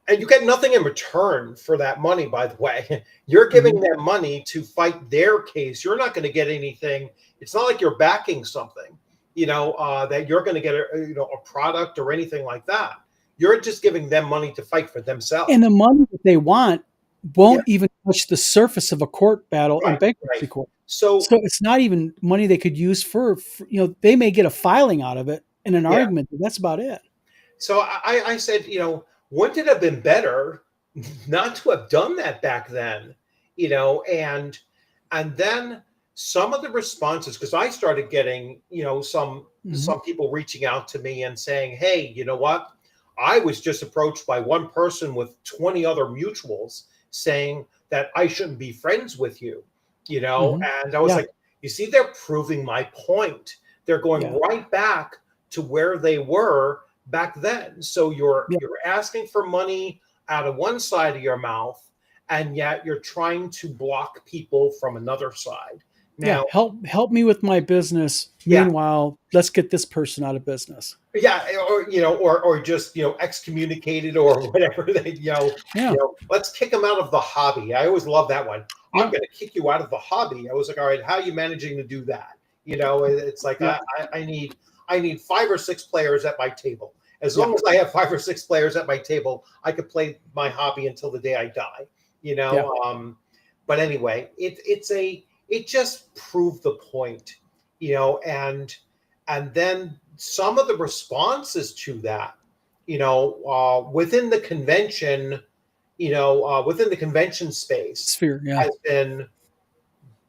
And you get nothing in return for that money, by the way. You're giving Mm-hmm. them money to fight their case. You're not going to get anything. It's not like you're backing something, that you're going to get a product or anything like that. You're just giving them money to fight for themselves. And the money that they want Yeah, won't even touch the surface of a court battle in right, bankruptcy right. court. So, So it's not even money they could use for they may get a filing out of it and an yeah. argument. But that's about it. So I said, wouldn't it have been better not to have done that back then? And then some of the responses, because I started getting, some Mm-hmm. people reaching out to me and saying, hey, you know what? I was just approached by one person with 20 other mutuals saying that I shouldn't be friends with you, Mm-hmm. and I was Yeah. like, you see, they're proving my point. They're going Yeah. right back to where they were back then. So you're Yeah. asking for money out of one side of your mouth, and yet you're trying to block people from another side. Yeah. Now, Help me with my business. yeah, Meanwhile, let's get this person out of business. yeah, or just excommunicated or whatever. They Yeah. let's kick them out of the hobby. I always love that one. I'm Yeah. going to kick you out of the hobby. I was like, all right, how are you managing to do that? It's like Yeah. I need 5 or 6 players at my table. As Yeah. long as I have 5 or 6 players at my table, I could play my hobby until the day I die. Yeah. But anyway, it just proved the point, and then some of the responses to that, within the convention, within the convention space, Sphere. Yeah. has been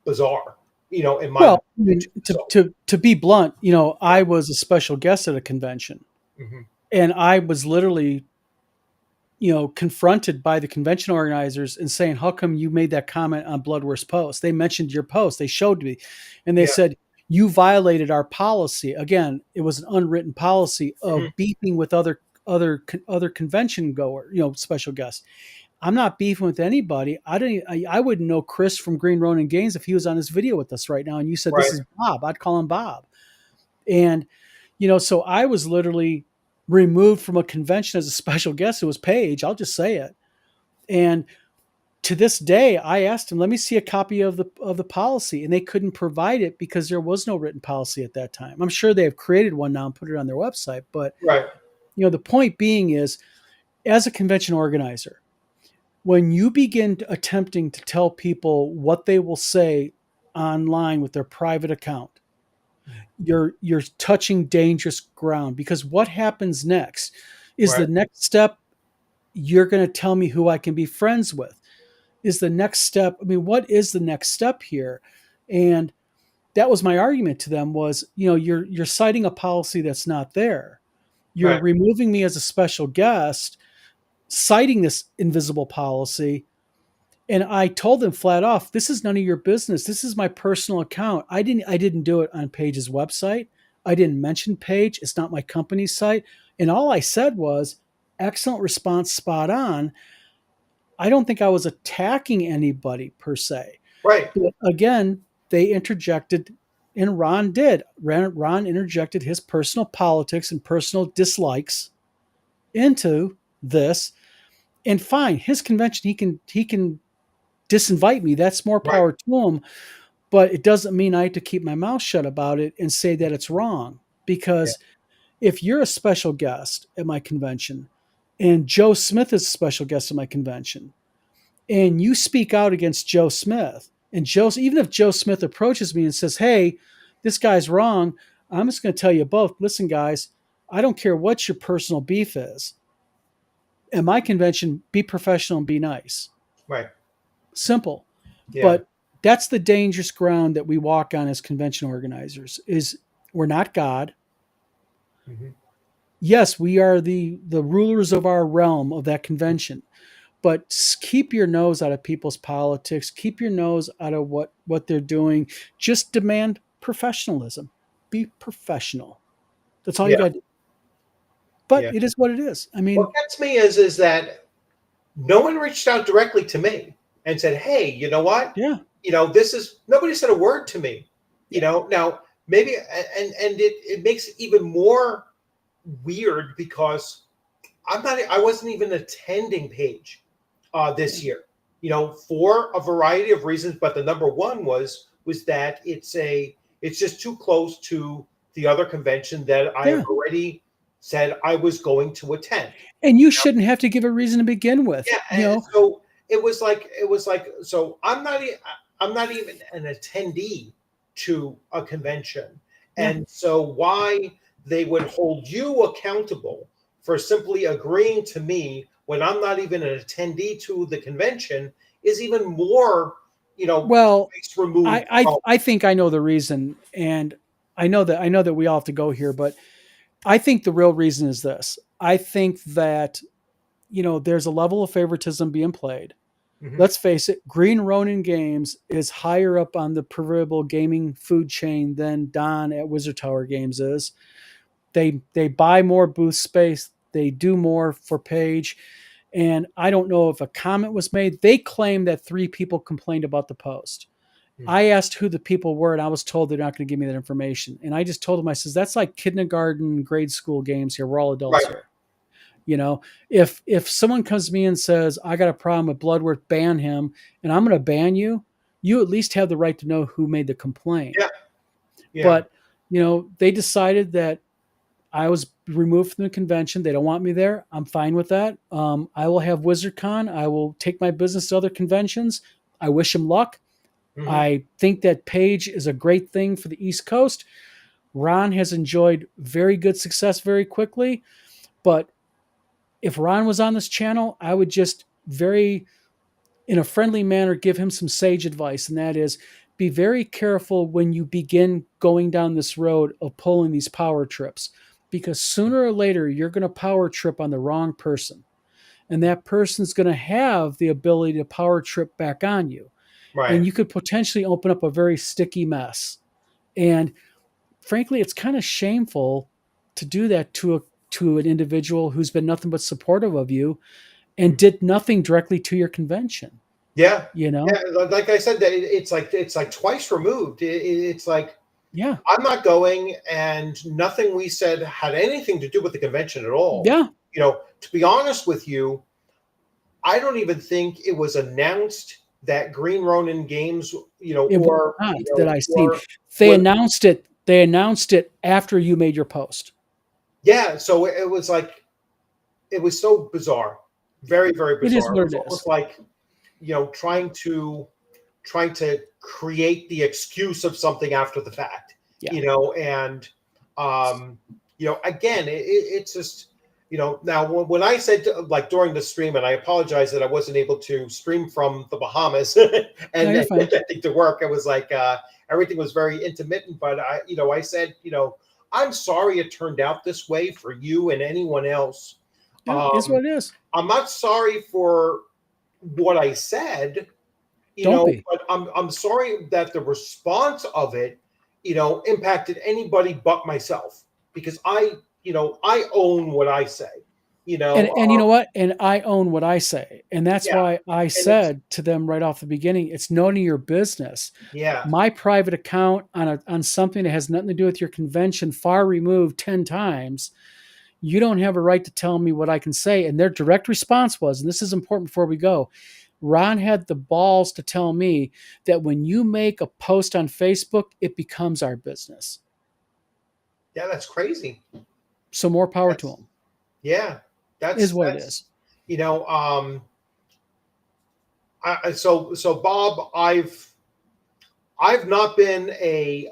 bizarre, in my Well, I mean, opinion. So, to be blunt, yeah. I was a special guest at a convention, Mhm. and I was literally, confronted by the convention organizers and saying, "How come you made that comment on Bloodworth's post? They mentioned your post. They showed me, and they Yeah. said you violated our policy. Again, it was an unwritten policy of Mhm. beefing with other convention goer, special guests. I'm not beefing with anybody. I wouldn't know Chris from Green Ronin Games if he was on this video with us right now. And you said this Right. is Bob. I'd call him Bob. And so I was literally removed from a convention as a special guest. It was Paige. I'll just say it. And to this day, I asked him, "Let me see a copy of the policy," and they couldn't provide it because there was no written policy at that time. I'm sure they have created one now and put it on their website. But Right. the point being is, as a convention organizer, when you begin attempting to tell people what they will say online with their private account, you're touching dangerous ground, because what happens next is Right. the next step. You're going to tell me who I can be friends with. Is the next step. I mean, what is the next step here? And that was my argument to them was, you're citing a policy that's not there. You're Right. removing me as a special guest, citing this invisible policy. And I told them flat off, this is none of your business. This is my personal account. I didn't do it on Paige's website. I didn't mention Paige. It's not my company's site. And all I said was, excellent response, spot on. I don't think I was attacking anybody per se. Right. But again, they interjected, and Ron did. Ron interjected his personal politics and personal dislikes into this. And fine, his convention, he can disinvite me. That's more Right. power to him. But it doesn't mean I have to keep my mouth shut about it and say that it's wrong. Yeah. Because if you're a special guest at my convention and Joe Smith is a special guest at my convention, and you speak out against Joe Smith, and even if Joe Smith approaches me and says, "Hey, this guy's wrong," I'm just going to tell you both, listen, guys, I don't care what your personal beef is. At my convention, be professional and be nice. Right. Simple. Yeah. But that's the dangerous ground that we walk on as convention organizers is we're not God. Hmm. Yes, we are the rulers of our realm of that convention, but keep your nose out of people's politics, keep your nose out of what they're doing. Just demand professionalism. Be professional. That's all you Yeah. got to do. But Yeah. it is what it is. I What mean, gets me is that no one reached out directly to me and said, "Hey, you know what? yeah. This is nobody said a word to me." Yeah. Now maybe and it makes it even more weird because I wasn't even attending Page Yeah. this year. For a variety of reasons, but the number one was that it's just too close to the other convention that I have Yeah. already said I was going to attend. And you shouldn't have to give a reason to begin with. Yeah, and so it was like so I'm not even an attendee to a convention, Yeah. and so why they would hold you accountable for simply agreeing to me when I'm not even an attendee to the convention is even more Well, space removed from. I think I know the reason, and I know that we all have to go here, but I think the real reason is this. I think that there's a level of favoritism being played. Mhm. Let's face it, Green Ronin Games is higher up on the proverbial gaming food chain than Don at Wizard Tower Games is. They buy more booth space, they do more for Page, and I don't know if a comment was made. They claim that 3 people complained about the post. Mhm. I asked who the people were, and I was told they're not going to give me that information. And I just told them, I says, that's like kindergarten, grade school games here. We're all adults Right. here. You know, if someone comes to me and says, I got a problem with Bloodworth, ban him, and I'm going to ban you, you at least have the right to know who made the complaint. Yeah. Yeah. But, they decided that I was removed from the convention. They don't want me there. I'm fine with that. I will have WizardCon. I will take my business to other conventions. I wish him luck. Hmm. I think that Page is a great thing for the East Coast. Ron has enjoyed very good success very quickly. But if Ron was on this channel, I would just very, in a friendly manner, give him some sage advice. And that is be very careful when you begin going down this road of pulling these power trips, because sooner or later, you're going to power trip on the wrong person. And that person's going to have the ability to power trip back on you. And Right. you could potentially open up a very sticky mess. And frankly, it's kind of shameful to do that to an individual who's been nothing but supportive of you and did nothing directly to your convention. Yeah. You Yeah. know? Like I said, that it's like twice removed. It's like Yeah. I'm not going, and nothing we said had anything to do with the convention at all. Yeah. To be honest with you, I don't even think it was announced that Green Ronin Games, It was or not that I seen. or They was announced it. They announced it after you made your post. yeah. So it was like it was so bizarre, very very It is bizarre. It what was it almost is. like trying to create the excuse of something after the fact, Yeah. and again, it's just, now when I said like during the stream, and I apologize that I wasn't able to stream from the Bahamas No, and you're get fine. that thing to work. It was like everything was very intermittent, but I said, I'm sorry it turned out this way for you and anyone else. Yeah, it is Um, what it is. I'm not sorry for what I said, Don't be. but I'm sorry that the response of it, impacted anybody but myself, because I own what I say, And you know what? And I own what I say. And that's yeah, why I and it's said to them right off the beginning, it's none of your business. yeah, My private account on something that has nothing to do with your convention, far removed 10 times, you don't have a right to tell me what I can say. And their direct response was, and this is important before we go, Ron had the balls to tell me that when you make a post on Facebook, it becomes our business. yeah, that's crazy. So more power to That's him. Yeah, Is what it that's is. you know, so Bob, I've not been a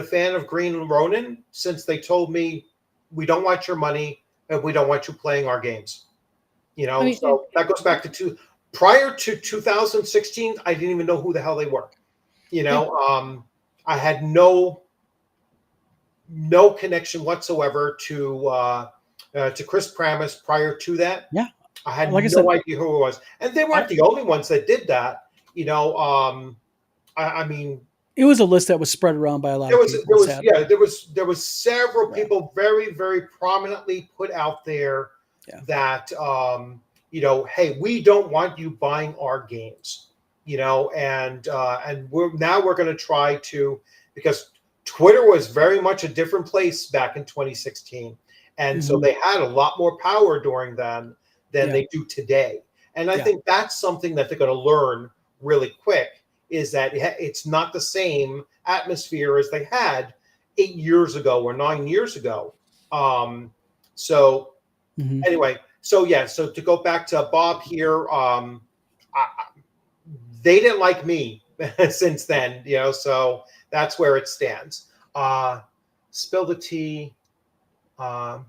fan of Green and Ronin since they told me we don't want your money and we don't want you playing our games. I mean, So that goes back to prior to 2016. I didn't even know who the hell they were. yeah, I had no connection whatsoever to Chris Pramis prior to that. yeah. I had Like I no said, idea who it was, and they weren't I, the only ones that did that. I mean, it was a list that was spread around by a lot there of was people. there was Sadly, yeah there was several yeah, people very prominently put out there yeah. that hey, we don't want you buying our games, and we're going to try to, because Twitter was very much a different place back in 2016, and so Hmm. they had a lot more power during then than Yeah, they do today, and I yeah, think that's something that they're going to learn really quick, is that it's not the same atmosphere as they had 8 years ago or 9 years ago. So hmm. anyway, so yeah, so to go back to Bob here, they didn't like me since then, so that's where it stands. Spill the tea. Um,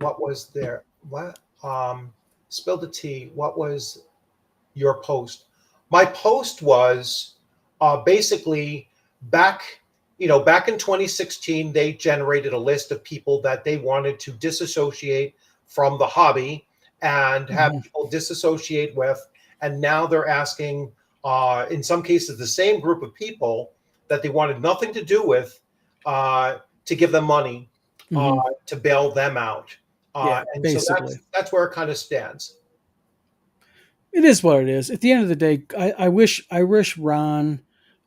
what was there? What? Spill the tea. What was your post? My post was basically back, back in 2016, they generated a list of people that they wanted to disassociate from the hobby and have Hmm. people disassociate with. And now they're asking, in some cases, the same group of people that they wanted nothing to do with, to give them money, uh, Hmm. to bail them out. Yeah, And so basically. that's where it kind of stands. It is what it is. At the end of the day, I wish Ron,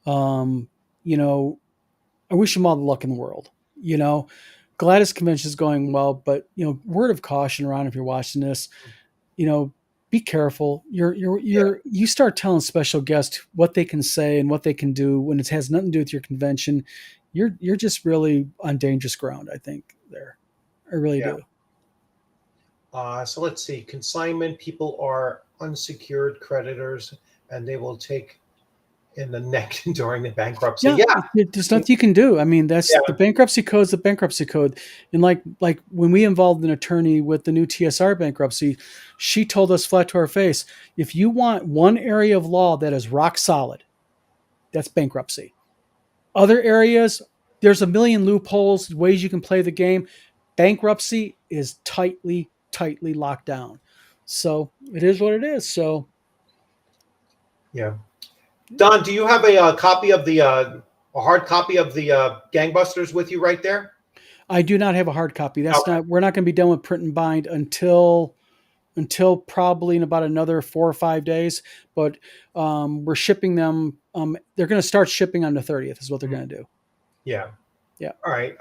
um, you know, I wish him all the luck in the world. You know, Gladys convention is going well, but word of caution, Ron, if you're watching this, you know, be careful. Yeah. You start telling special guests what they can say and what they can do when it has nothing to do with your convention. You're just really on dangerous ground, I think, there. I really Yeah. do. So let's see. Consignment people are unsecured creditors, and they will take in the neck during the bankruptcy. Yeah, Yeah, there's nothing you can do. I mean, that's the yeah, bankruptcy code's the bankruptcy code. And like when we involved an attorney with the new TSR bankruptcy, she told us flat to our face, if you want one area of law that is rock solid, that's bankruptcy. Other areas, there's a million loopholes, ways you can play the game. Bankruptcy is tightly locked down. So it is what it is. So yeah. Don, do you have a copy of a hard copy of the Gangbusters with you right there? I do not have a hard copy. Okay. We're not going to be done with print and bind until probably in about another 4 or 5 days. But we're shipping them. They're going to start shipping on the 30th. Is what they're Mhm. going to do. Yeah. Yeah. All right.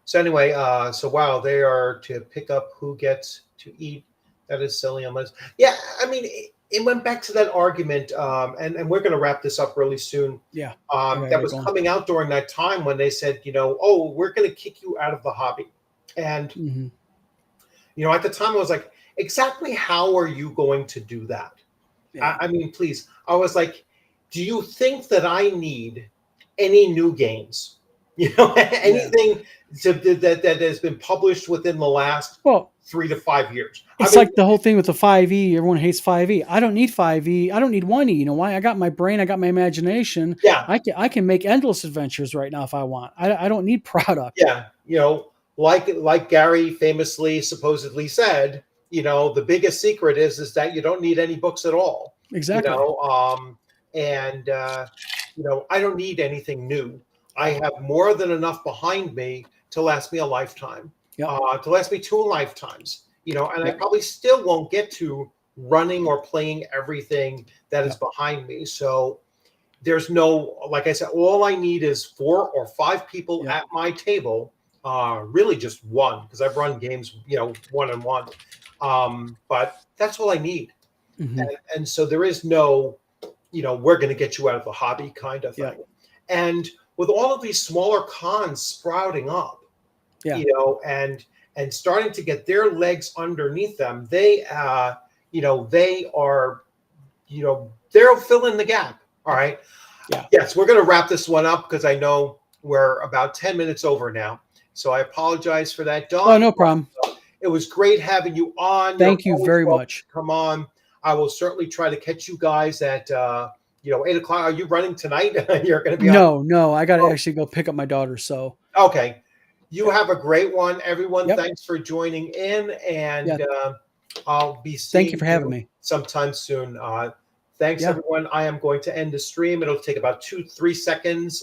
So anyway, so wow, they are to pick up who gets to eat. That is silly, unless yeah. I mean, it went back to that argument, and we're going to wrap this up really soon. Yeah. I got to That get was going. coming out during that time when they said, oh, we're going to kick you out of the hobby, and Hmm. at the time I was like, exactly how are you going to do that? Yeah. I mean, please. I was like, do you think that I need any new games? Yeah. Anything that has been published within the last Well, 3 to 5 years? I it's mean, like the whole thing with the 5e. Everyone hates 5e. I don't need 5e. I don't need 1e. You know why? I got my brain. I got my imagination. yeah, I can make endless adventures right now if I want. I don't need product. yeah. Like Gary famously supposedly said, the biggest secret is that you don't need any books at all. You Exactly. know, and I don't need anything new. I have more than enough behind me to last me a lifetime, Yep. to last me 2 lifetimes. And I Yep. probably still won't get to running or playing everything that is Yep. behind me. So there's no, like I said, all I need is 4 or 5 people Yep. at my table. Really just one, because I've run games, one on one. But that's all I need. Hmm. And so there is no, we're going to get you out of the hobby kind of Yep. thing. And with all of these smaller cons sprouting up, Yeah. And starting to get their legs underneath them. They they are, they'll fill in the gap. All right. Yeah. Yes, we're going to wrap this one up because I know we're about 10 minutes over now. So I apologize for that, Oh, Don. no problem. It was great having you on. You're Thank you always very welcome much. to come on. I will certainly try to catch you guys at 8 o'clock. Are you running tonight? You're going to be on. No, I got to Oh, actually go pick up my daughter. So, okay. You yeah. have a great one, everyone. Yep. Thanks for joining in, Yeah. and I'll be Thank you seeing for having you me. sometime soon. Thanks, Yeah. everyone. I am going to end the stream. It'll take about 2-3 seconds.